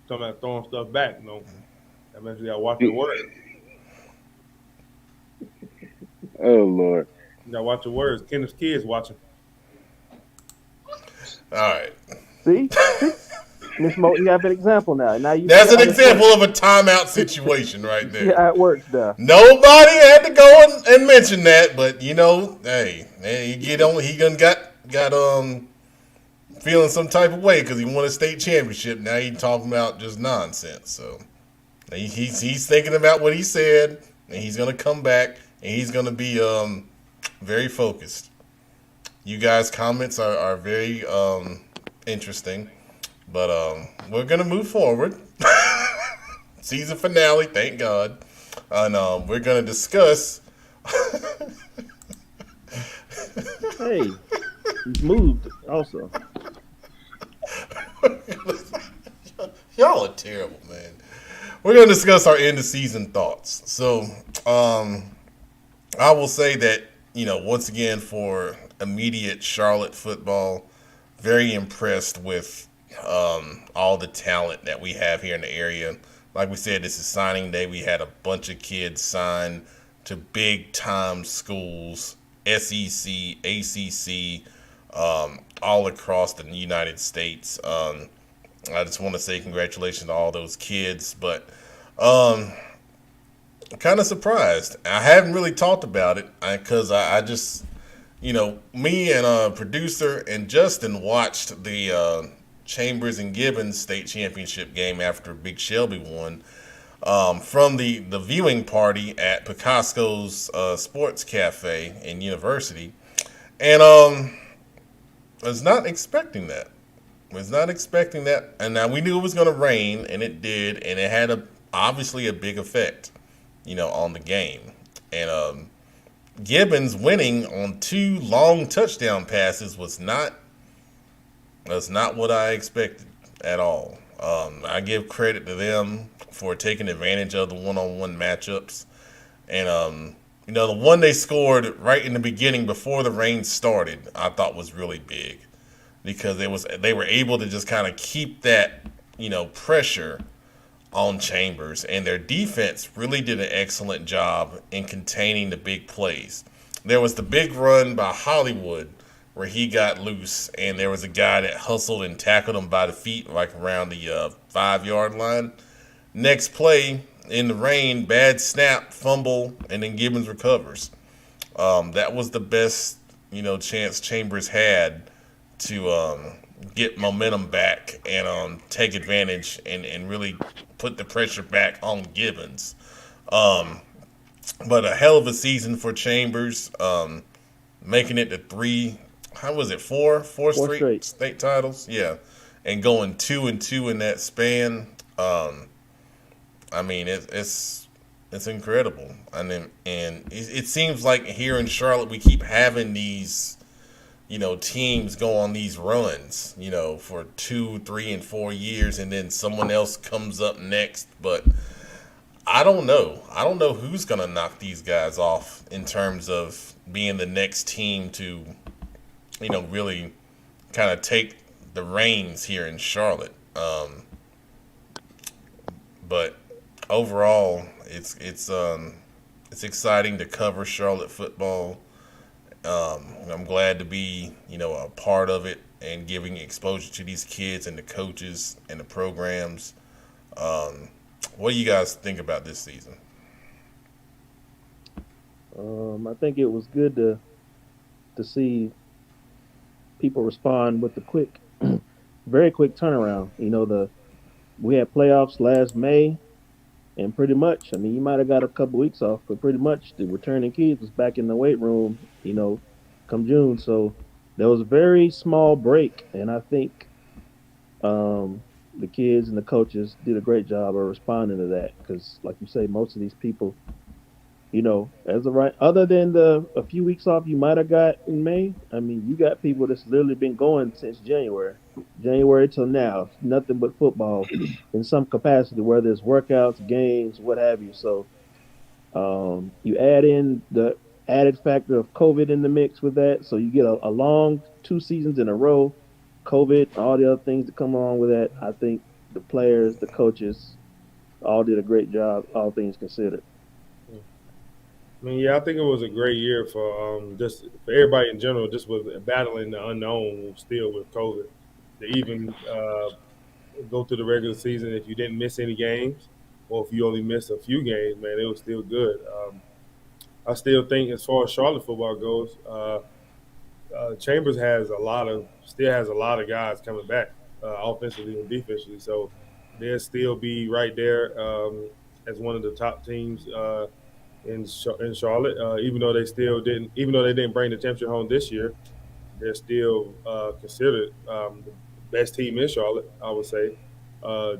Talking about throwing stuff back, that means you gotta watch your words. Oh Lord. You gotta watch your words. Kenneth's kids watching. All right. See, Miss Mo, you have an example now. That's an example of a timeout situation right there. Yeah, it works now. Nobody had to go and mention that, but hey, he get on. He got feeling some type of way because he won a state championship. Now he's talking about just nonsense. So he's thinking about what he said, and he's gonna come back and he's gonna be very focused. You guys' comments are very interesting, but we're gonna move forward. Season finale, thank God, and we're gonna discuss. Hey, he's moved also. Y'all are terrible, man. We're gonna discuss our end of season thoughts. So, I will say that once again for immediate Charlotte football, very impressed with all the talent that we have here in the area. Like we said, this is signing day. We had a bunch of kids sign to big time schools, SEC, ACC, all across the United States. I just want to say congratulations to all those kids, but I'm kind of surprised. I haven't really talked about it because I just, me and a producer and Justin watched the Chambers and Gibbons state championship game after Big Shelby won from the viewing party at Picasso's Sports Cafe in University. And I was not expecting that. And now we knew it was going to rain, and it did, and it had obviously a big effect, on the game. And Gibbons winning on 2 long touchdown passes was not what I expected at all. I give credit to them for taking advantage of the one-on-one matchups, and the one they scored right in the beginning before the rain started, I thought was really big. Because they were able to just kind of keep that, pressure on Chambers. And their defense really did an excellent job in containing the big plays. There was the big run by Hollywood where he got loose, and there was a guy that hustled and tackled him by the feet like around the 5-yard line. Next play, in the rain, bad snap, fumble, and then Gibbons recovers. That was the best, chance Chambers had to get momentum back and take advantage and really put the pressure back on Gibbons. But a hell of a season for Chambers, making it to 4 straight state titles, yeah, and going 2-2 in that span. I mean, it's incredible. And it seems like here in Charlotte we keep having these teams go on these runs, for 2, 3, and 4 years, and then someone else comes up next. But I don't know. I don't know who's going to knock these guys off in terms of being the next team to, really kind of take the reins here in Charlotte. But overall, it's exciting to cover Charlotte football. I'm glad to be, a part of it and giving exposure to these kids and the coaches and the programs. What do you guys think about this season? I think it was good to see people respond with the very quick turnaround. We had playoffs last May, and pretty much, you might have got a couple weeks off, but pretty much the returning kids was back in the weight room, come June. So there was a very small break, and I think the kids and the coaches did a great job of responding to that because, like you say, most of these people, other than a few weeks off you might have got in May, you got people that's literally been going since January till now, nothing but football in some capacity, whether it's workouts, games, what have you. So you add in the added factor of COVID in the mix with that, so you get a long 2 seasons in a row, COVID, all the other things that come along with that. I think the players, the coaches, all did a great job, all things considered. I think it was a great year for just for everybody in general, just with battling the unknown still with COVID. To even go through the regular season, if you didn't miss any games, or if you only missed a few games, man, it was still good. I still think, as far as Charlotte football goes, Chambers still has a lot of guys coming back, offensively and defensively. So they'll still be right there as one of the top teams in Charlotte. Even though they didn't bring the championship home this year, they're still considered the best team in Charlotte. I would say,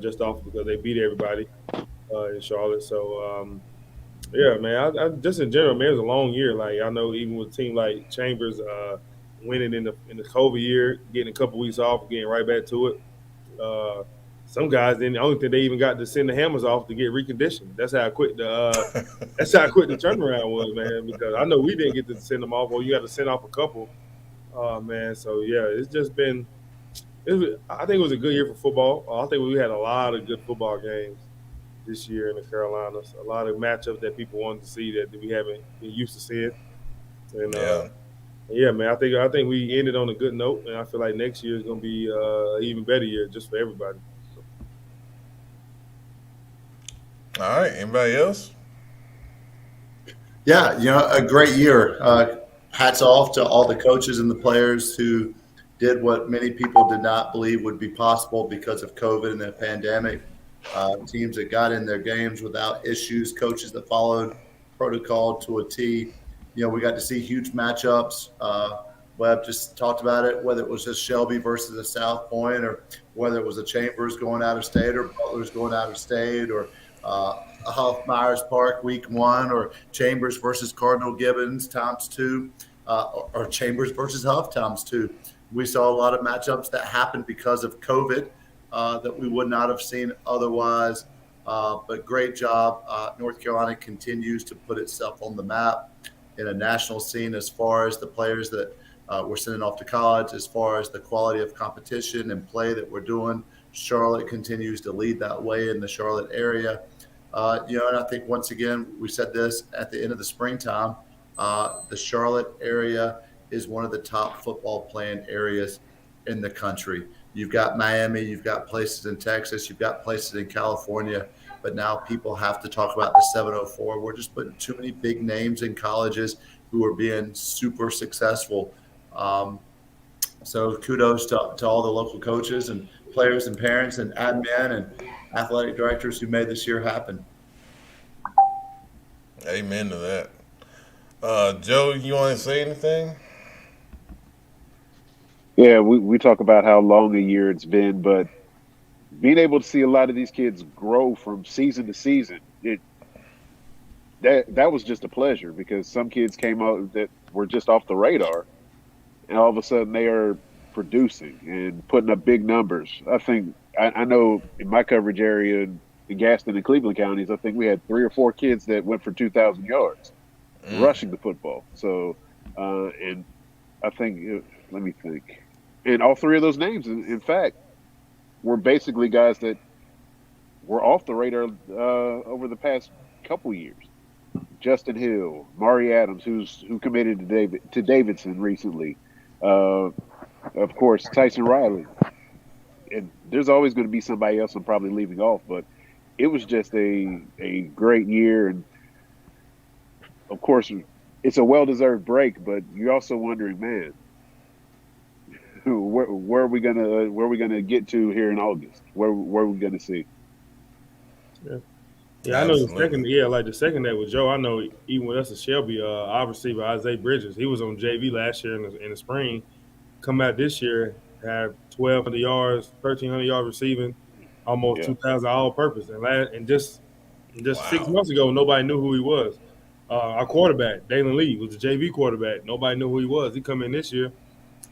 just off because they beat everybody in Charlotte. So yeah, man. I just in general, man, it was a long year. Like I know, even with a team like Chambers winning in the COVID year, getting a couple weeks off, getting right back to it. Uh, some guys didn't. I don't think they even got to send the hammers off to get reconditioned. That's how quick the turnaround was, man. Because I know we didn't get to send them off, or you got to send off a couple, man. So yeah, it's just been. I think it was a good year for football. I think we had a lot of good football games this year in the Carolinas. A lot of matchups that people wanted to see that we haven't been used to seeing. And yeah, man, I think we ended on a good note, and I feel like next year is going to be an even better year just for everybody. All right, anybody else? Yeah, a great year. Hats off to all the coaches and the players who did what many people did not believe would be possible because of COVID and the pandemic. Teams that got in their games without issues, coaches that followed protocol to a T. We got to see huge matchups. Webb just talked about it, whether it was just Shelby versus a South Point, or whether it was the Chambers going out of state, or Butler's going out of state, or Huff Myers Park week 1, or Chambers versus Cardinal Gibbons times 2, or Chambers versus Huff times 2. We saw a lot of matchups that happened because of COVID that we would not have seen otherwise. But great job. North Carolina continues to put itself on the map in a national scene as far as the players that we're sending off to college, as far as the quality of competition and play that we're doing. Charlotte continues to lead that way in the Charlotte area. And I think once again, we said this at the end of the springtime, the Charlotte area is one of the top football playing areas in the country. You've got Miami, you've got places in Texas, you've got places in California, but now people have to talk about the 704. We're just putting too many big names in colleges who are being super successful. So kudos to all the local coaches and players and parents and admin and athletic directors who made this year happen. Amen to that. Joe, you want to say anything? Yeah, we talk about how long a year it's been, but being able to see a lot of these kids grow from season to season, that was just a pleasure, because some kids came out that were just off the radar, and all of a sudden they are producing and putting up big numbers. I think I know in my coverage area in Gaston and Cleveland counties, I think we had 3 or 4 kids that went for 2,000 yards rushing the football. So, and I think, let me think. And all 3 of those names, in fact, were basically guys that were off the radar over the past couple years. Justin Hill, Mari Adams, who committed to Davidson recently. Of course, Tyson Riley. And there's always going to be somebody else I'm probably leaving off, but it was just a great year. And of course, it's a well-deserved break, but you're also wondering, man, where are we gonna get to here in August? Where are we gonna see? Yeah, I know the second. Yeah, like the second day with Joe, I know even with us at Shelby, our receiver Isaiah Bridges, he was on JV last year in the spring. Come out this year, have 1,200 yards, 1,300 yards receiving, almost 2,000 all-purpose, and just 6 months ago, nobody knew who he was. Our quarterback, Dalen Lee, was the JV quarterback. Nobody knew who he was. He come in this year,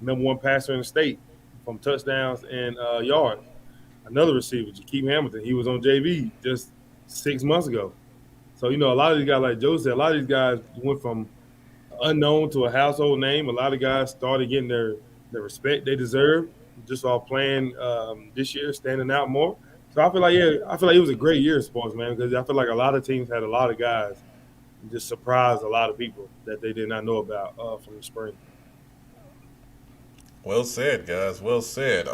#1 passer in the state from touchdowns and yards. Another receiver, Jakeem Hamilton, he was on JV just 6 months ago. So, a lot of these guys, like Joe said, a lot of these guys went from unknown to a household name. A lot of guys started getting their respect they deserve just off playing this year, standing out more. So I feel like it was a great year in sports, man, because I feel like a lot of teams had a lot of guys and just surprised a lot of people that they did not know about from the spring. Well said, guys. Well said.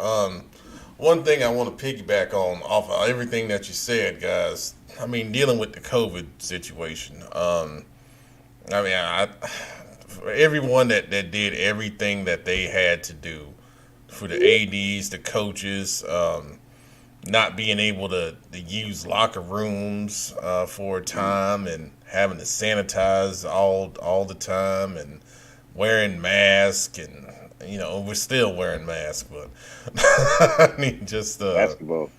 One thing I want to piggyback off of everything that you said, guys. I mean, dealing with the COVID situation. For everyone that did everything that they had to do, for the ADs, the coaches, not being able to use locker rooms for a time, and having to sanitize all the time, and wearing masks, and we're still wearing masks, but I mean, just basketball.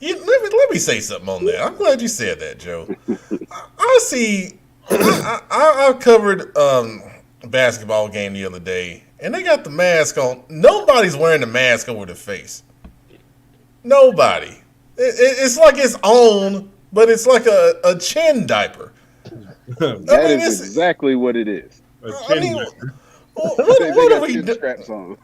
Let me say something on that. I'm glad you said that, Joe. I see. I covered a basketball game the other day, and they got the mask on. Nobody's wearing the mask over the face. Nobody. It's like it's on, but it's like a chin diaper. That is exactly what it is. I mean, what are we doing? Straps on.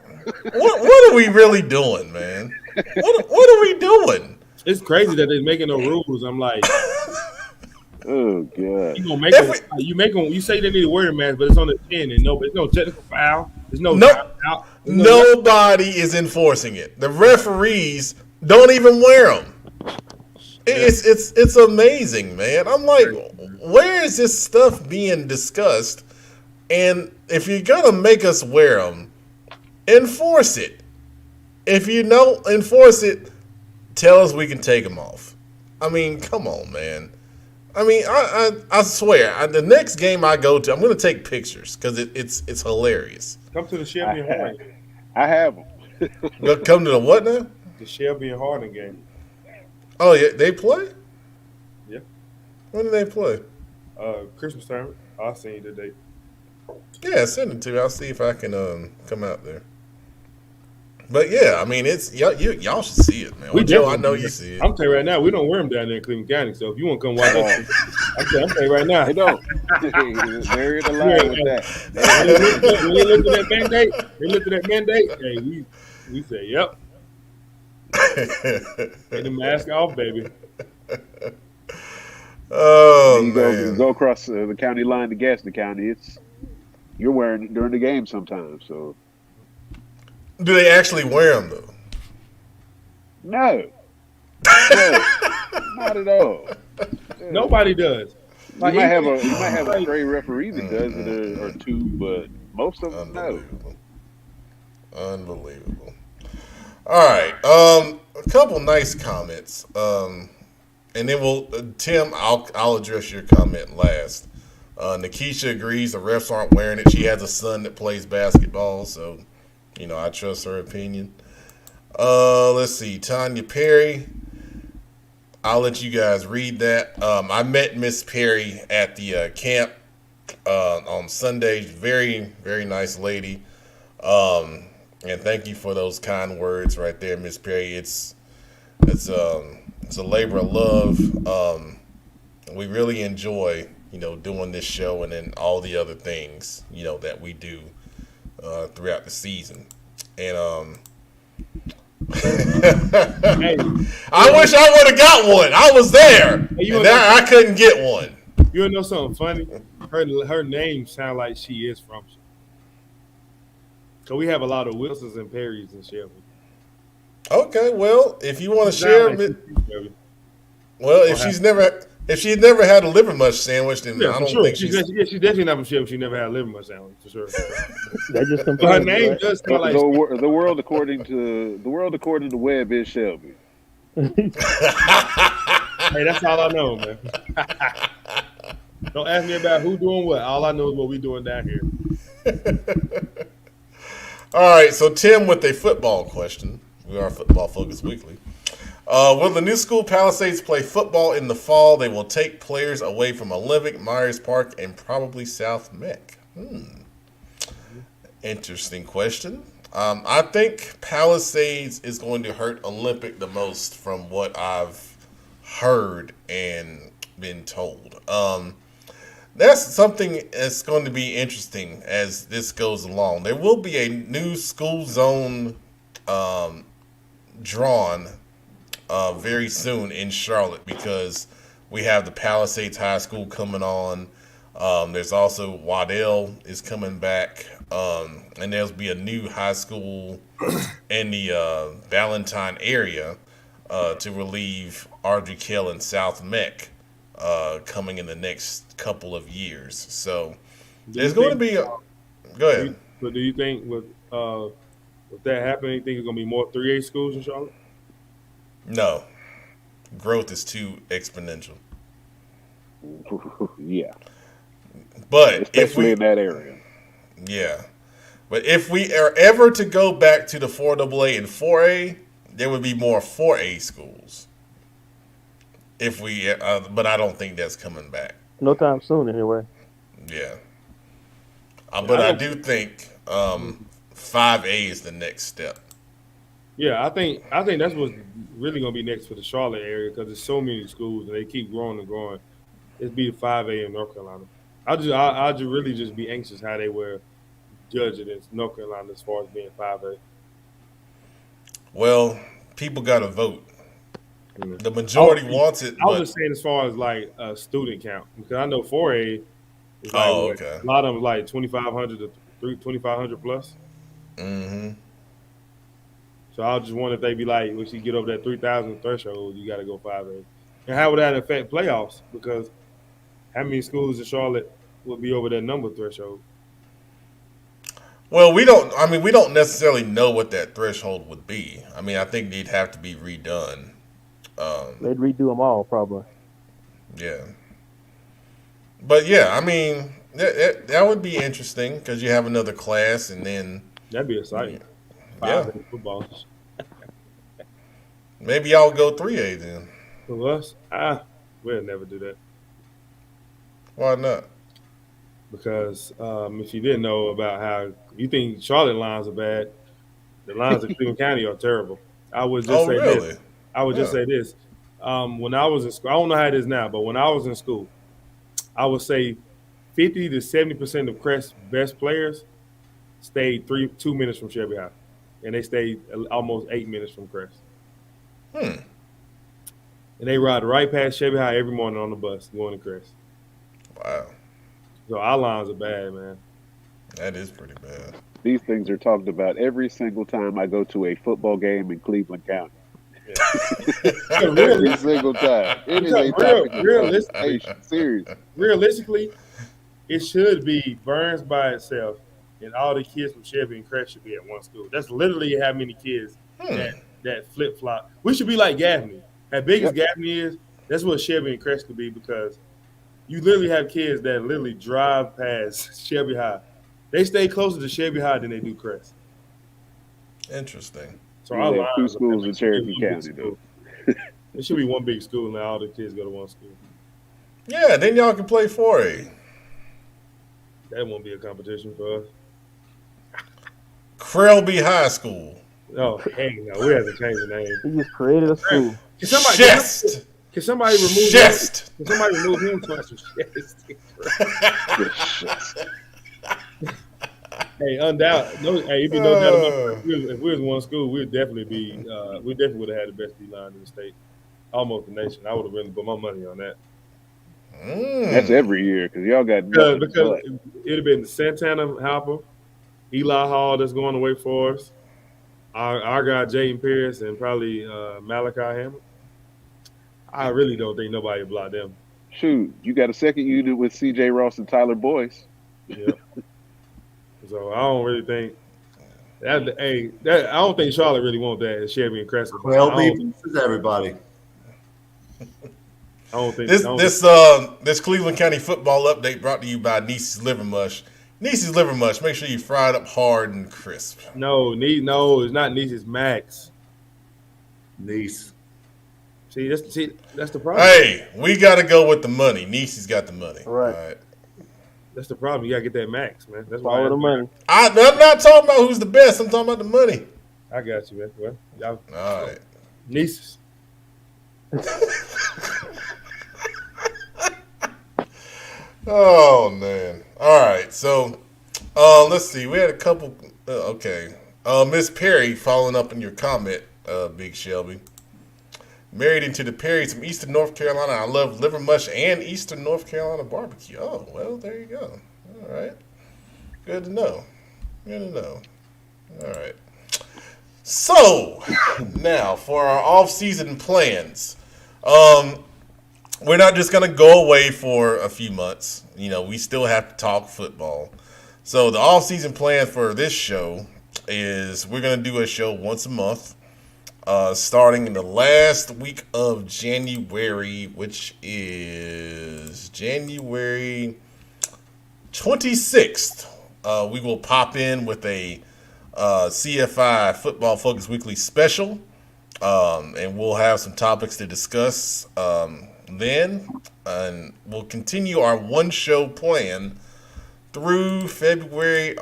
What are we really doing, man? What are we doing? It's crazy that they're making no rules. I'm like, oh god! You gonna make them? You make them? You say they need to wear a mask, but it's on the chin, and there's no technical foul. There's no out. Nobody is enforcing it. The referees don't even wear them. It's amazing, man. I'm like, where is this stuff being discussed? And if you're gonna make us wear them, enforce it. If you don't enforce it, tell us we can take them off. I mean, come on, man. I mean, I swear, the next game I go to, I'm gonna take pictures because it's hilarious. Come to the Shelby and Harding. I have them. Come to the what now? The Shelby and Harding game. Oh yeah, they play? Yeah. When do they play? Christmas time. I'll see you today. Yeah, send it to me. I'll see if I can come out there. But yeah, I mean, it's y'all should see it, man. Joe, I know you see it. I'm telling you right now, we don't wear them down there in Cleveland County. So if you want to come watch us, I'm telling you right now, they don't. They're in the line with that. When they looked at that mandate. Hey, we say, yep. Get the mask off, baby. Oh, you go across the county line to Gaston County. You're wearing it during the game sometimes. So, do they actually wear them though? No, not at all. Nobody does. You might have a stray referee that does it or two, but most of them no. Unbelievable. All right, a couple nice comments, and then Tim, I'll address your comment last. Nikisha agrees the refs aren't wearing it. She has a son that plays basketball, so I trust her opinion. Let's see, Tanya Perry. I'll let you guys read that. I met Miss Perry at the camp on Sunday. Very, very nice lady. And thank you for those kind words right there, Miss Perry. It's a labor of love. We really enjoy, doing this show and then all the other things, that we do throughout the season. And I wish I would have got one. I was there, and I couldn't get one. You wanna know something funny? Her name sounds like she is from. So we have a lot of Wilsons and Perrys in Shelby. Okay, well, if you want to share, well, if she's never had a liver mush sandwich, then I don't think she's definitely not from Shelby. She never had a liver mush sandwich for sure. That just her name does sound like the world according to Webb is Shelby. Hey, that's all I know, man. Don't ask me about who doing what. All I know is what we doing down here. All right, so Tim with a football question. We are Football Focus Weekly. Will the new school Palisades play football in the fall? They will take players away from Olympic, Myers Park, and probably South Mech. Interesting question. I think Palisades is going to hurt Olympic the most from what I've heard and been told. That's something that's going to be interesting as this goes along. There will be a new school zone drawn very soon in Charlotte because we have the Palisades High School coming on. There's also Waddell is coming back. And there'll be a new high school in the Valentine area to relieve Ardrey Kell and South Mech coming in the next couple of years. So there's going to be go ahead. But do you think with that happening, you think it's going to be more 3A schools in Charlotte? No. Growth is too exponential. Yeah. But especially in that area. Yeah. But if we are ever to go back to the 4AA and 4A, there would be more 4A schools. If we, but I don't think that's coming back. No time soon, anyway. Yeah. But I do think 5A is the next step. Yeah, I think that's what's really going to be next for the Charlotte area because there's so many schools and they keep growing and growing. It'd be the 5A in North Carolina. I just really just be anxious how they will judge it in North Carolina as far as being 5A. Well, people got to vote. The majority wants it. I was just saying as far as like a student count because I know 4A is like okay. A lot of them like 2,500 to 2,500 plus. Mm-hmm. So I just wonder if they be like, once you get over that 3,000 threshold, you got to go 5A. And how would that affect playoffs? Because how many schools in Charlotte would be over that number threshold? Well, we don't necessarily know what that threshold would be. I mean, I think they'd have to be redone. They'd redo them all, probably. Yeah. But yeah, I mean, that would be interesting because you have another class and then. That'd be exciting. Yeah. Football. Maybe y'all go 3A then. For us, we'll never do that. Why not? Because if you didn't know about how you think Charlotte lines are bad, the lines in Cleveland County are terrible. I would just say really? this. I would just say this. When I was in school, I don't know how it is now, but when I was in school, I would say 50 to 70% of Crest's best players stayed 2 minutes from Shelby High, and they stayed almost 8 minutes from Crest. And they ride right past Shelby High every morning on the bus going to Crest. Wow. So our lines are bad, man. That is pretty bad. These things are talked about every single time I go to a football game in Cleveland County. Yeah. Every single time. It is a topic of conversation. Seriously. Realistically, it should be Burns by itself, and all the kids from Shelby and Crest should be at one school. That's literally how many kids that flip-flop. We should be like Gaffney. As big as Gaffney is, that's what Shelby and Crest could be because you literally have kids that literally drive past Shelby High. They stay closer to Shelby High than they do Crest. Interesting. So our lines 2 schools in Cherokee County, though. It should be one big school, and all the kids go to one school. Yeah, then y'all can play 4A. That won't be a competition for us. Krelby High School. Oh, heck no. We have to change the name. He just created a school. Can somebody remove Chest. Can somebody remove him from Chest? Hey, undoubtedly. It'd be no doubt about it. If we was one school, we'd definitely would have had the best D-line in the state. Almost the nation. I would have really put my money on that. That's every year because y'all got nothing. Because it'd have been Santana Hopper, Eli Hall that's going to Wake Forest, our guy Jaden Pierce, and probably Malachi Hammond. I really don't think nobody would block them. Shoot, you got a second unit with C.J. Ross and Tyler Boyce. Yeah. So I don't really think I don't think Charlotte really want that as Shelby and Crest. Well, this everybody. I don't think this Cleveland County football update brought to you by Niece's Liver Mush. Niece's Liver Mush. Make sure you fry it up hard and crisp. No, it's not Niece. It's Max. Niece. See, that's the problem. Hey, we got to go with the money. Niece's got the money. Right. All right. That's the problem. You gotta get that Max, man. That's why Follow the money. I'm not talking about who's the best. I'm talking about the money. I got you, man. Well, y'all, all right. Nieces. Oh man. All right. So, let's see. We had a couple. Okay. Miss Perry, following up on your comment, Big Shelby. Married into the Perrys from Eastern North Carolina. I love liver mush and Eastern North Carolina barbecue. Oh, well, there you go. All right. Good to know. All right. So, now for our off-season plans. We're not just going to go away for a few months. You know, we still have to talk football. So, the off-season plan for this show is we're going to do a show once a month. Starting in the last week of January, which is January 26th. we will pop in with a CFI Football Focus Weekly special, and we'll have some topics to discuss then, and we'll continue our one-show plan through February,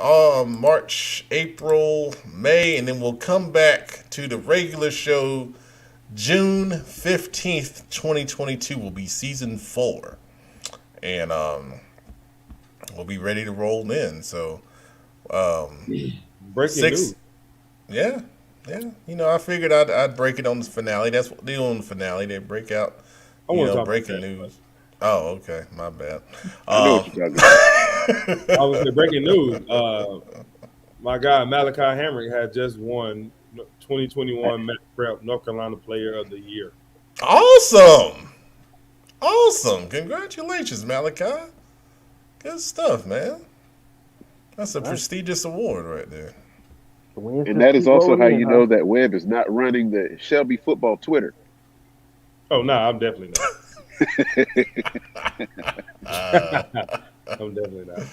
March, April, May, and then we'll come back to the regular show June 15th, 2022 will be season 4. And we'll be ready to roll then. So breaking news. Yeah. I figured I'd break it on the finale. That's what they do on the finale. They break out breaking news. Oh, okay. My bad. I know what you're talking about. I was saying breaking news. My guy Malachi Hamrick had just won 2021 Mac Prep North Carolina Player of the Year. Awesome. Congratulations, Malachi. Good stuff, man. That's a prestigious award right there. And that is also how you know that Webb is not running the Shelby football Twitter. Oh, no, I'm definitely not. I'm definitely not.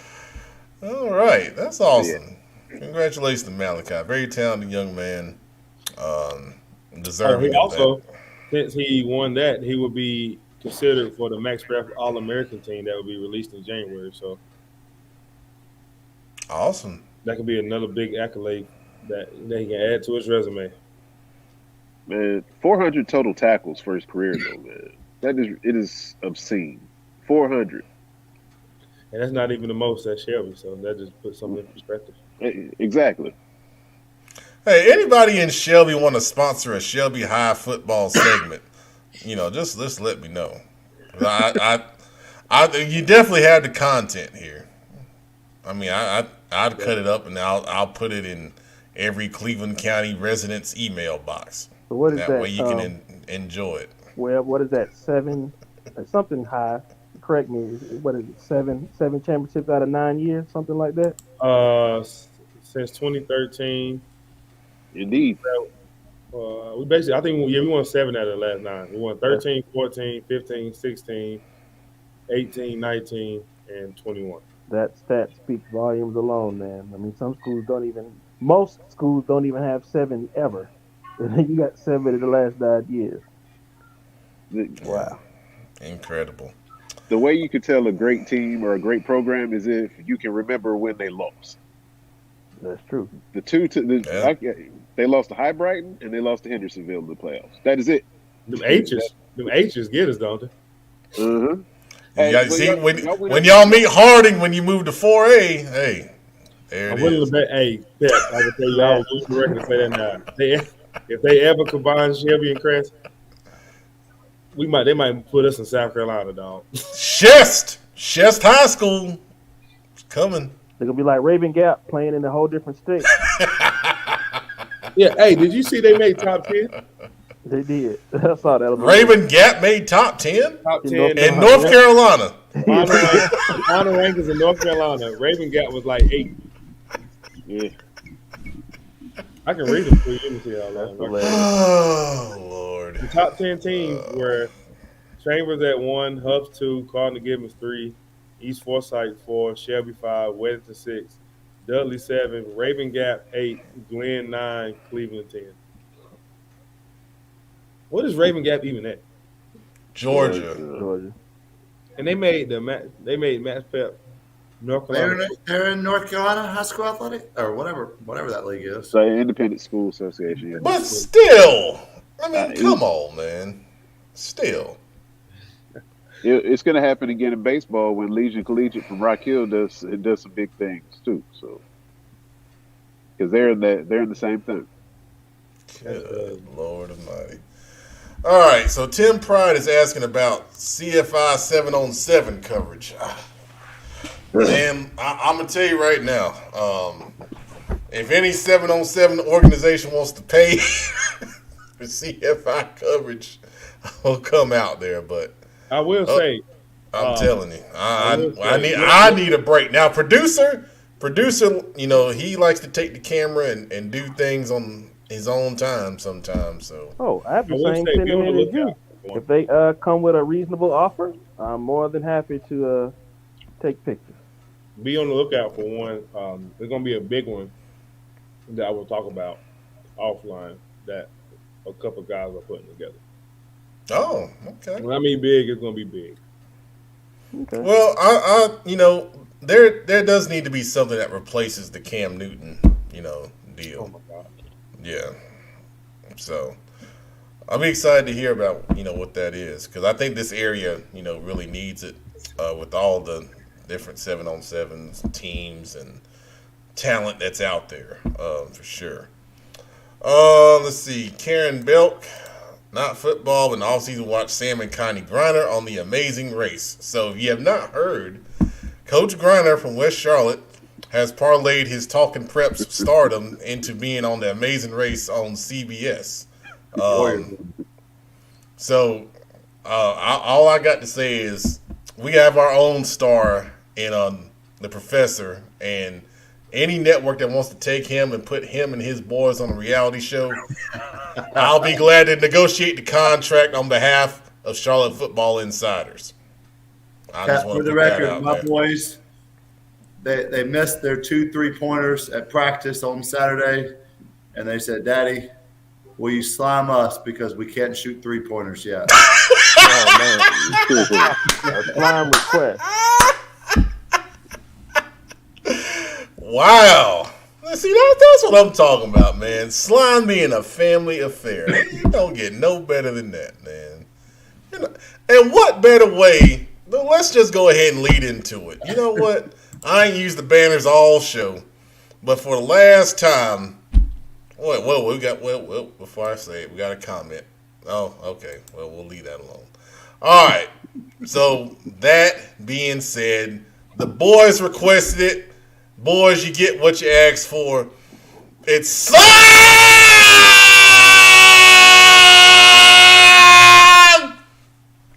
All right. That's awesome. Yeah. Congratulations to Malachi. Very talented young man. Deserving. He also, since he won that, he will be considered for the Max Prep All-American team that will be released in January. So awesome. That could be another big accolade that he can add to his resume. Man, 400 total tackles for his career, though, man. It is obscene. 400. And that's not even the most at Shelby, so that just puts something in perspective. Exactly. Hey, anybody in Shelby want to sponsor a Shelby High football segment? Just let me know. You definitely have the content here. I mean, I'd cut it up and I'll put it in every Cleveland County resident's email box. So what is that? That way you can enjoy it. Well, what is that? 7, something high. Correct me. What is it? 7 championships out of 9 years, something like that. Since 2013. Indeed. We basically, I think, we won 7 out of the last 9. We won 13, 14, 15, 16, 18, 19, and 21. That stat speaks volumes alone, man. I mean, most schools don't even have 7 ever. And then you got 7 in the last 9 years. Wow. Incredible. The way you could tell a great team or a great program is if you can remember when they lost. That's true. They lost to High Brighton and they lost to Hendersonville in the playoffs. That is it. Them H's get us, don't they? Mm-hmm. When y'all meet Harding when you move to 4A, hey, there it is. Hey, Pep, I can tell you, I was losing the record to say that now. If they ever combine Shelby and Crest, they might put us in South Carolina, dog. Shest High School is coming. They're gonna be like Raven Gap playing in a whole different state. Yeah, hey, did you see they made top 10? They did. I saw that. Raven Gap made top 10? Top 10 in North Carolina. Honor rankings in North Carolina. Raven Gap was like 8. Yeah. I can read them for you. Let me see how long. Oh, Lord. The top 10 teams were Chambers at 1, Hubbs 2, Cardinal Gibbons 3, East Forsyth 4, Shelby 5, Weddington 6, Dudley 7, Raven Gap 8, Glenn 9, Cleveland 10. What is Raven Gap even at? Georgia. And they made Max Pep North Carolina. They're in North Carolina High School Athletic or whatever that league is. So Independent School Association. Yeah. But still, I mean, come on, man. Still. It's going to happen again in baseball when Legion Collegiate from Rock Hill does some big things too. So because they're in the same thing. Good Lord Almighty. All right, so Tim Pride is asking about CFI 7-on-7 coverage. Man, I'm gonna tell you right now, if any 7-on-7 organization wants to pay for CFI coverage, I'll come out there. But I will say, I'm telling you, I need a break. Now, producer, he likes to take the camera and do things on his own time sometimes. So I have the same sentiment as you. If they come with a reasonable offer, I'm more than happy to take pictures. be on the lookout for one. There's gonna be a big one that I will talk about offline that a couple guys are putting together. Oh, okay. When I mean big, it's gonna be big. Okay. Well, I there does need to be something that replaces the Cam Newton, deal. Oh my god. Yeah. So I'll be excited to hear about what that is, because I think this area really needs it with all the different 7-on-7s teams and talent that's out there for sure. Let's see, Karen Belk. Not football, but in off-season watch Sam and Connie Griner on The Amazing Race. So if you have not heard, Coach Griner from West Charlotte has parlayed his Talking Preps stardom into being on The Amazing Race on CBS. So all I got to say is we have our own star in The Professor, and any network that wants to take him and put him and his boys on a reality show, I'll be glad to negotiate the contract on behalf of Charlotte Football Insiders. I just want For to the put that record, out my there. boys, they missed their 2 3-pointers at practice on Saturday, and they said, "Daddy, will you slime us because we can't shoot 3-pointers yet?" Oh man, a slime request. Wow. See, that's what I'm talking about, man. Slime being a family affair. You don't get no better than that, man. And what better way? Let's just go ahead and lead into it. You know what? I ain't used the banners all show, but for the last time, before I say it, we got a comment. Oh, okay. Well, we'll leave that alone. All right. So that being said, the boys requested it. Boys, you get what you asked for. It's slime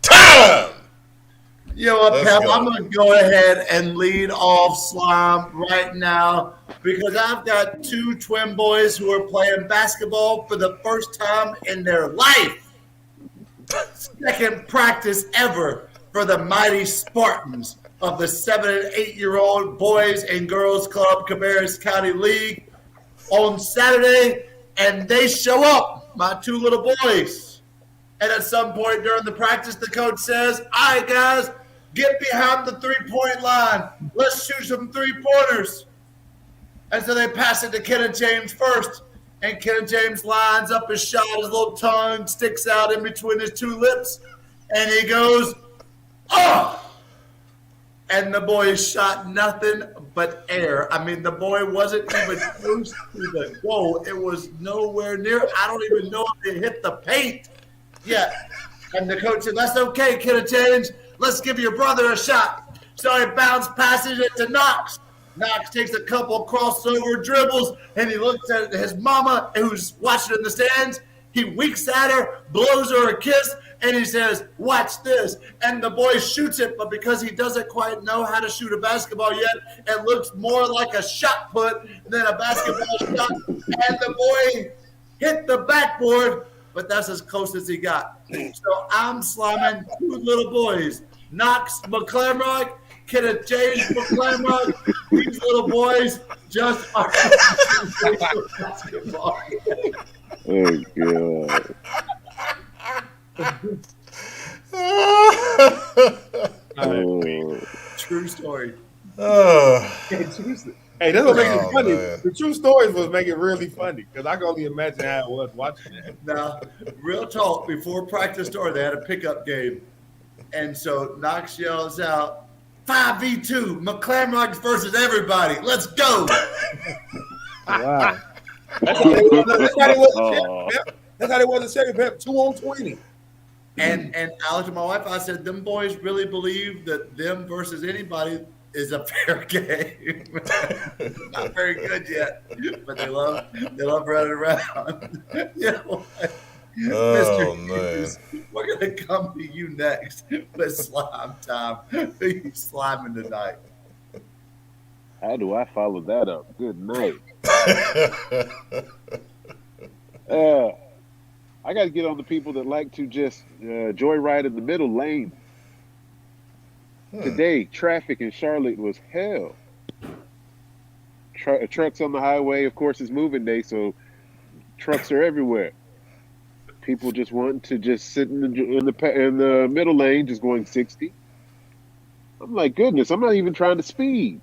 time! You know what, Let's Pep? go. I'm going to go ahead and lead off slime right now because I've got 2 twin boys who are playing basketball for the first time in their life. Second practice ever for the mighty Spartans of the 7 and 8-year-old Boys and Girls Club Cabarrus County League on Saturday, and they show up, my 2 little boys. And at some point during the practice, the coach says, "All right, guys, get behind the 3-point line. Let's shoot some 3-pointers." And so they pass it to Kenneth James first, and Kenneth James lines up his shot. His little tongue sticks out in between his 2 lips, and he goes, "Oh!" And the boy shot nothing but air. I mean, the boy wasn't even close to the goal. It was nowhere near. I don't even know if it hit the paint yet. And the coach said, "That's okay, Kenneth James. Let's give your brother a shot." So he bounced passes it to Knox. Knox takes a couple crossover dribbles, and he looks at his mama, who's watching in the stands. He winks at her, blows her a kiss, and he says, "Watch this." And the boy shoots it, but because he doesn't quite know how to shoot a basketball yet, it looks more like a shot put than a basketball shot. And the boy hit the backboard, but that's as close as he got. So I'm slamming 2 little boys, Knox McClamrock, Kenneth James McClamrock. These little boys just are basketball. Oh god. Oh. True story. Hey, that's what makes it funny. Man. The true stories was make it really funny because I can only imagine how it was watching that. Now, real talk, before practice started, they had a pickup game. And so Knox yells out, 5v2, McClamrock versus everybody. Let's go. Wow. That's how they was in second pep, 2 on 20. And I looked at my wife, I said, them boys really believe that them versus anybody is a fair game. Not very good yet, but they love running around. You know, Oh, Mr. man. Hughes, we're gonna come to you next with slime time. Who you sliming tonight? How do I follow that up? Good night. I got to get on the people that like to just joyride in the middle lane. Today, traffic in Charlotte was hell. trucks on the highway. Of course, it's moving day, so trucks are everywhere. People just want to just sit in the middle lane, just going 60. I'm like, goodness, I'm not even trying to speed.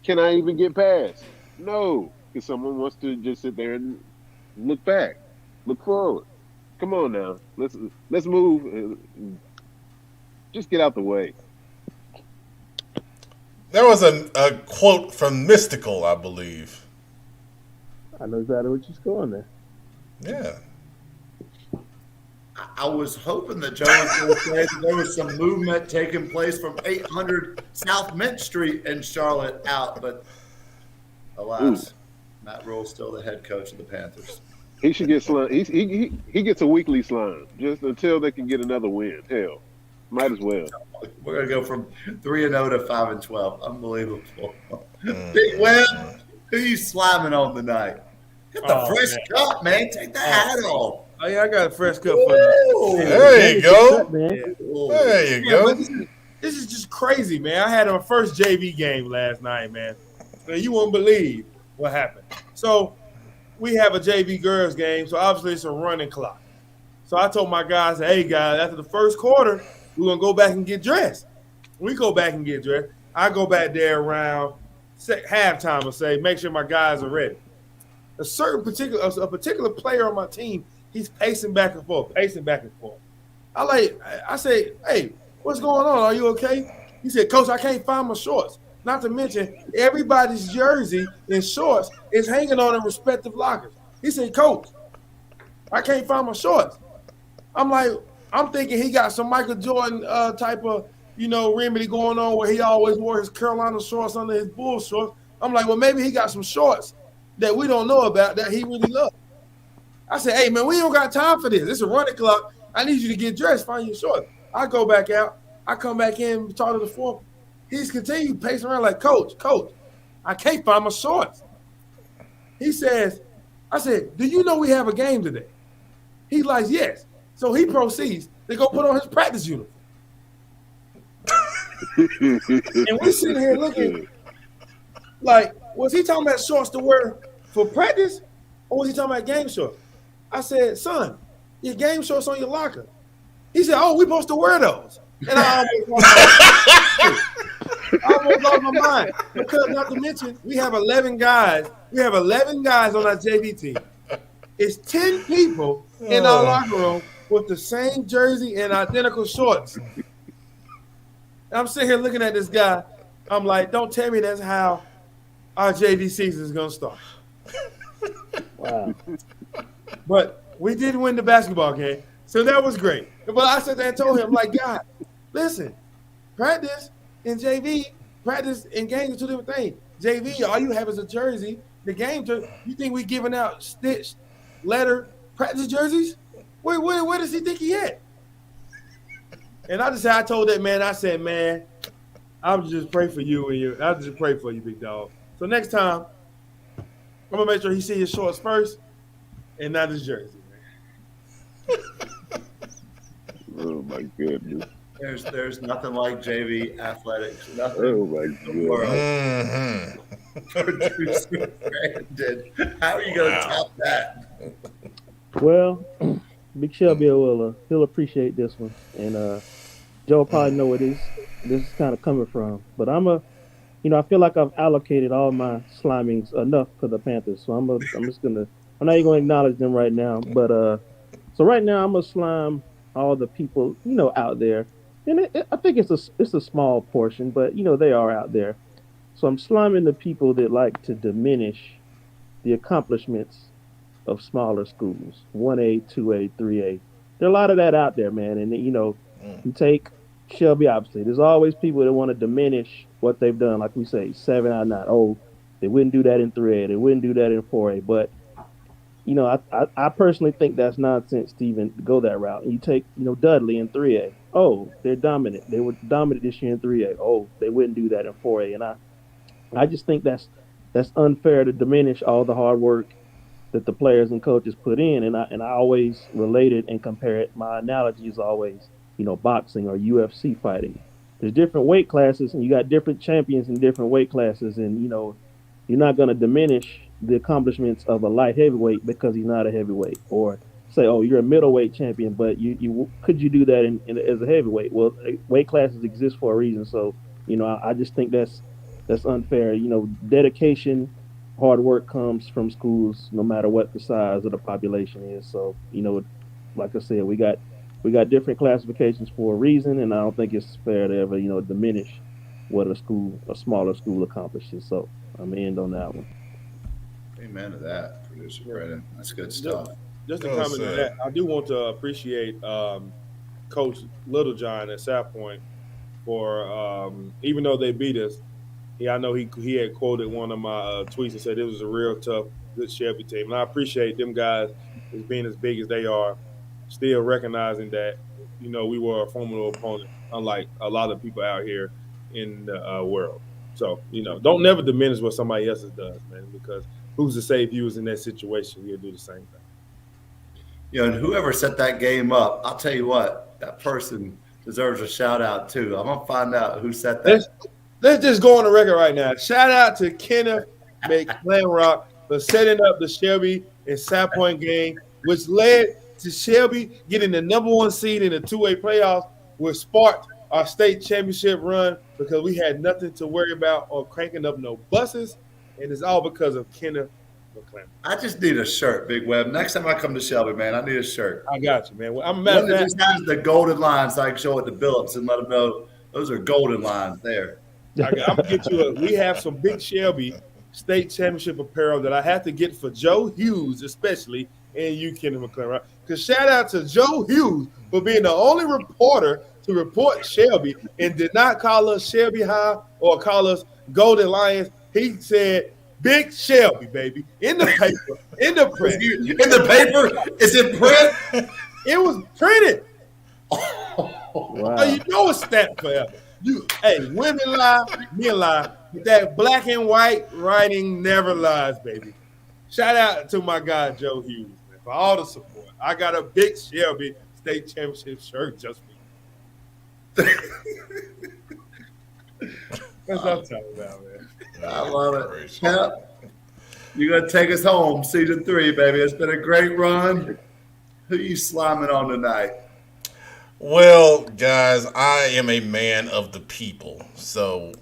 Can I even get past? No, because someone wants to just sit there and look back, look forward. Come on now, let's move. Just get out the way. There was a quote from Mystical, I believe. I know exactly what you're going there. Yeah. I was hoping that Joe was going to say that there was some movement taking place from 800 South Mint Street in Charlotte out, but alas, Matt Rule's still the head coach of the Panthers. He should get slime. He gets a weekly slime just until they can get another win. Hell, might as well. We're going to go from 3-0 to 5-12. Unbelievable. Big Web, who you slamming on tonight? Get the fresh cup, man. Take the hat off. Oh, yeah, I got a fresh cup for you. There you go. Yeah. There you go. This is just crazy, man. I had my first JV game last night, man. Man, you won't believe what happened. So we have a JV girls game, so obviously it's a running clock. So I told my guys, hey, guys, after the first quarter, we're going to go back and get dressed. We go back and get dressed. I go back there around halftime and say, make sure my guys are ready. A particular player on my team, he's pacing back and forth. I say, hey, what's going on? Are you okay? He said, Coach, I can't find my shorts. Not to mention, everybody's jersey and shorts is hanging on their respective lockers. He said, Coach, I can't find my shorts. I'm thinking he got some Michael Jordan type of, remedy going on where he always wore his Carolina shorts under his Bulls shorts. I'm like, well, maybe he got some shorts that we don't know about that he really loves. I said, hey, man, we don't got time for this. It's a running clock. I need you to get dressed, find your shorts. I go back out. I come back in, talk to the fourth. He's continuing pacing around like, Coach, I can't find my shorts. He says, I said, do you know we have a game today? He's like, yes. So he proceeds to go put on his practice uniform. And we're sitting here looking like, was he talking about shorts to wear for practice or was he talking about game shorts? I said, son, your game shorts on your locker. He said, oh, we're supposed to wear those. And I almost lost my mind. Because not to mention, we have 11 guys. We have 11 guys on our JV team. It's 10 people in our locker room with the same jersey and identical shorts. And I'm sitting here looking at this guy. I'm like, don't tell me that's how our JV season is going to start. Wow. But we did win the basketball game, so that was great. But I sat there and told him, like, God, listen, practice and JV, practice and game are two different things. JV, all you have is a jersey. The game, you think we giving out stitched letter practice jerseys? Where does he think he at? And I told that man, I said, man, I'll just pray for you I'll just pray for you, big dog. So next time, I'm gonna make sure he see his shorts first and not his jersey, man. Oh my goodness. There's nothing like JV athletics. Nothing. Oh my goodness. How are you going to top that? Well, Big Shelby he'll appreciate this one, and Joe probably know where this is kind of coming from. But I feel like I've allocated all my slimings enough for the Panthers, so I'm not even going to acknowledge them right now. But so right now I'm gonna slime all the people out there, and I think it's a small portion, but they are out there. So I'm sliming the people that like to diminish the accomplishments of smaller schools, 1A, 2A, 3A. There are a lot of that out there, man. And you take Shelby, obviously. There's always people that want to diminish what they've done. Like we say, 7 out of 9. Oh, they wouldn't do that in 3A. They wouldn't do that in 4A. But I personally think that's nonsense to even go that route. And you take Dudley in 3A. Oh, they're dominant. They were dominant this year in 3A. Oh, they wouldn't do that in 4A. And I just think that's unfair to diminish all the hard work that the players and coaches put in. And I always relate it and compare it. My analogy is always, boxing or UFC fighting. There's different weight classes and you got different champions in different weight classes. And, you're not going to diminish the accomplishments of a light heavyweight because he's not a heavyweight, or say, oh, you're a middleweight champion, but you could you do that as a heavyweight? Well, weight classes exist for a reason. So, I just think that's unfair. Dedication, hard work comes from schools, no matter what the size of the population is. So, like I said, we got different classifications for a reason, and I don't think it's fair to ever, diminish what a smaller school accomplishes. So I'm gonna end on that one. Amen to that, producer Brennan. That's good stuff. Just to comment on that, I do want to appreciate Coach Littlejohn at South Point for even though they beat us. I know he had quoted one of my tweets and said it was a real tough, good Shelby team, and I appreciate them guys as being as big as they are, still recognizing that we were a formidable opponent, unlike a lot of people out here in the world. So don't never diminish what somebody else does, man, because who's to say if you was in that situation, you'll do the same thing. And whoever set that game up, I'll tell you what, that person deserves a shout out too. I'm gonna find out who set that. Let's just go on the record right now. Shout out to Kenneth McClanrock for setting up the Shelby and South Point game, which led to Shelby getting the number 1 seed in the 2A playoffs, which sparked our state championship run because we had nothing to worry about or cranking up no buses, and it's all because of Kenneth McClanrock. I just need a shirt, Big Web. Next time I come to Shelby, man, I need a shirt. I got you, man. Well, I'm mad that just has the golden lines so I can show it to Billups and let them know those are golden lines there. I'm gonna get you we have some big Shelby state championship apparel that I have to get for Joe Hughes, especially, and you, Kenneth McClanrock. Because shout out to Joe Hughes for being the only reporter to report Shelby and did not call us Shelby High or call us Golden Lions. He said, Big Shelby, baby, in the paper, in the print. In the paper? Is it print? It was printed. Wow. Oh, it's stamped forever. Women lie, men lie. That black and white writing never lies, baby. Shout out to my guy, Joe Hughes, man, for all the support. I got a big Shelby state championship shirt just for you. That's what I'm talking about, man. I love it. Pep, you're going to take us home, season 3, baby. It's been a great run. Who you slamming on tonight? Well, guys, I am a man of the people. So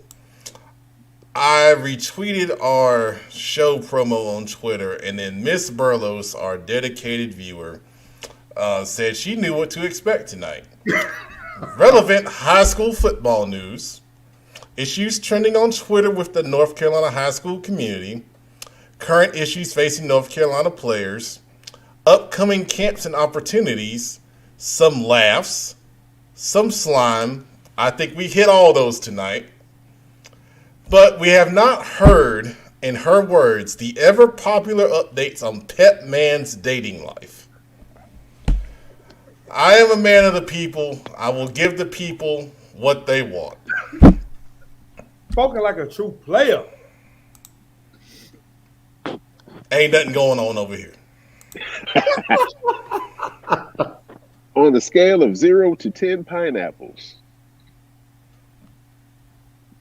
I retweeted our show promo on Twitter, and then Miss Burlos, our dedicated viewer, said she knew what to expect tonight. Relevant high school football news, issues trending on Twitter with the North Carolina high school community, current issues facing North Carolina players, upcoming camps and opportunities, some laughs, some slime. I think we hit all those tonight. But we have not heard, in her words, the ever popular updates on Pep Man's dating life. I am a man of the people. I will give the people what they want. Spoken like a true player. Ain't nothing going on over here. On the scale of 0 to 10 pineapples,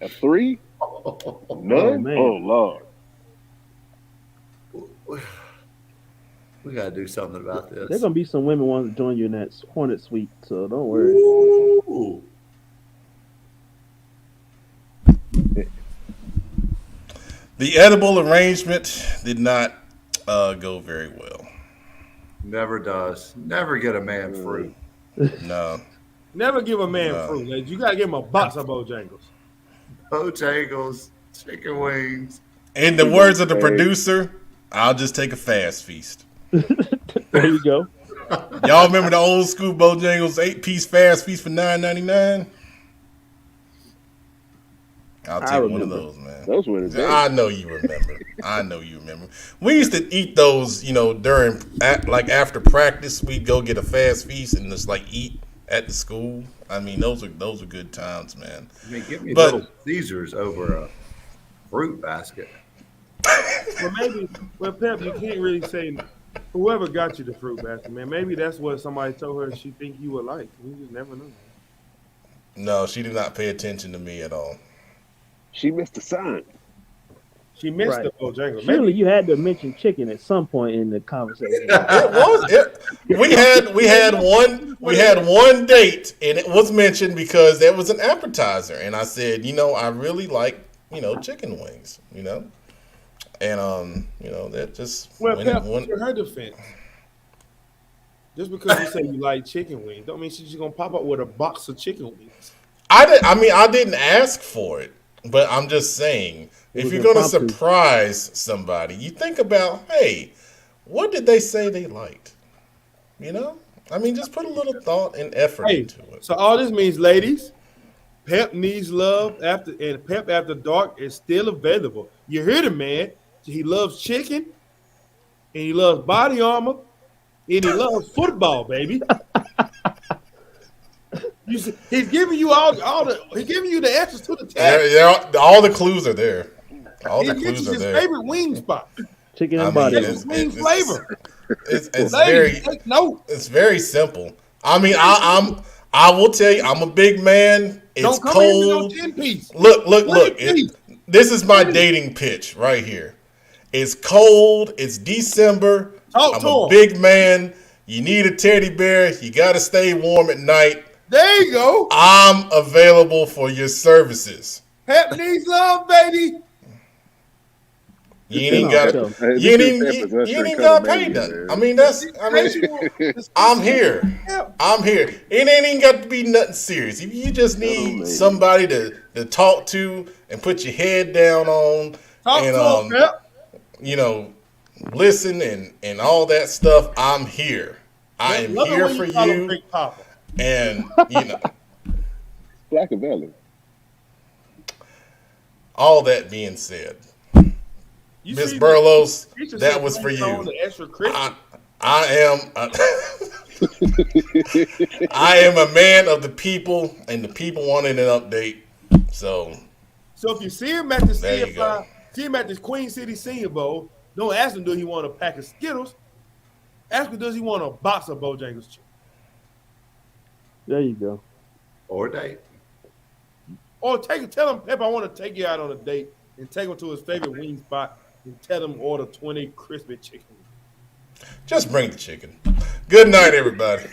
a 3? None? Oh, Lord. We got to do something about this. There's going to be some women wanting to join you in that Hornet suite, so don't worry. Ooh. The edible arrangement did not go very well. Never does. Never get a man fruit. No. Never give a man fruit. You got to give him a box of Bojangles. Bojangles, chicken wings. In the words of the producer, I'll just take a fast feast. There you go. Y'all remember the old school Bojangles 8-piece fast feast for $9.99? I'll take one of those, man. Those were the days. I know you remember. We used to eat those, during after practice. We'd go get a fast feast and just eat at the school. I mean, those are good times, man. I mean, give me Little Caesars over a fruit basket. Well, Pep, you can't really say whoever got you the fruit basket, man. Maybe that's what somebody told her she think you would like. You just never know. No, she did not pay attention to me at all. She missed the sign. She missed Right. the Bojangles. Surely you had to mention chicken at some point in the conversation. We had one date, and it was mentioned because there was an appetizer, and I said, I really like chicken wings, and that just Well, Pep, to her defense, just because you say you like chicken wings, don't mean she's just gonna pop up with a box of chicken wings. I didn't ask for it, but I'm just saying, if you're going to surprise somebody, you think about, hey, what did they say they liked? Just put a little thought and effort into it. So all this means, ladies, Pep needs love and Pep After Dark is still available. You hear the man? He loves chicken, and he loves body armor, and he loves football, baby. He's giving you he's giving you the answers to the test. All the clues are there. All the clues are his there. favorite wing spot. Chicken and body. Wing flavor. It's very simple. I will tell you, I'm a big man. It's cold. Look. This is my dating pitch right here. It's cold. It's December. I'm a big man. You need a teddy bear. You got to stay warm at night. There you go. I'm available for your services. Pep needs love, baby. You ain't got to pay nothing. I'm here. It ain't even got to be nothing serious. If you just need somebody to talk to and put your head down on, listen and all that stuff, I'm here. I am here for you. And Blackavelli. All that being said, Miss Burlos, that was for you. I am a man of the people, and the people wanted an update. So if you see him at the Queen City Senior Bowl, don't ask him, does he want a pack of Skittles? Ask him, does he want a box of Bojangles chicken? There you go. Or a date. Or tell him, Pep, I want to take you out on a date and take him to his favorite wing spot and tell him order 20 crispy chicken. Just bring the chicken. Good night, everybody.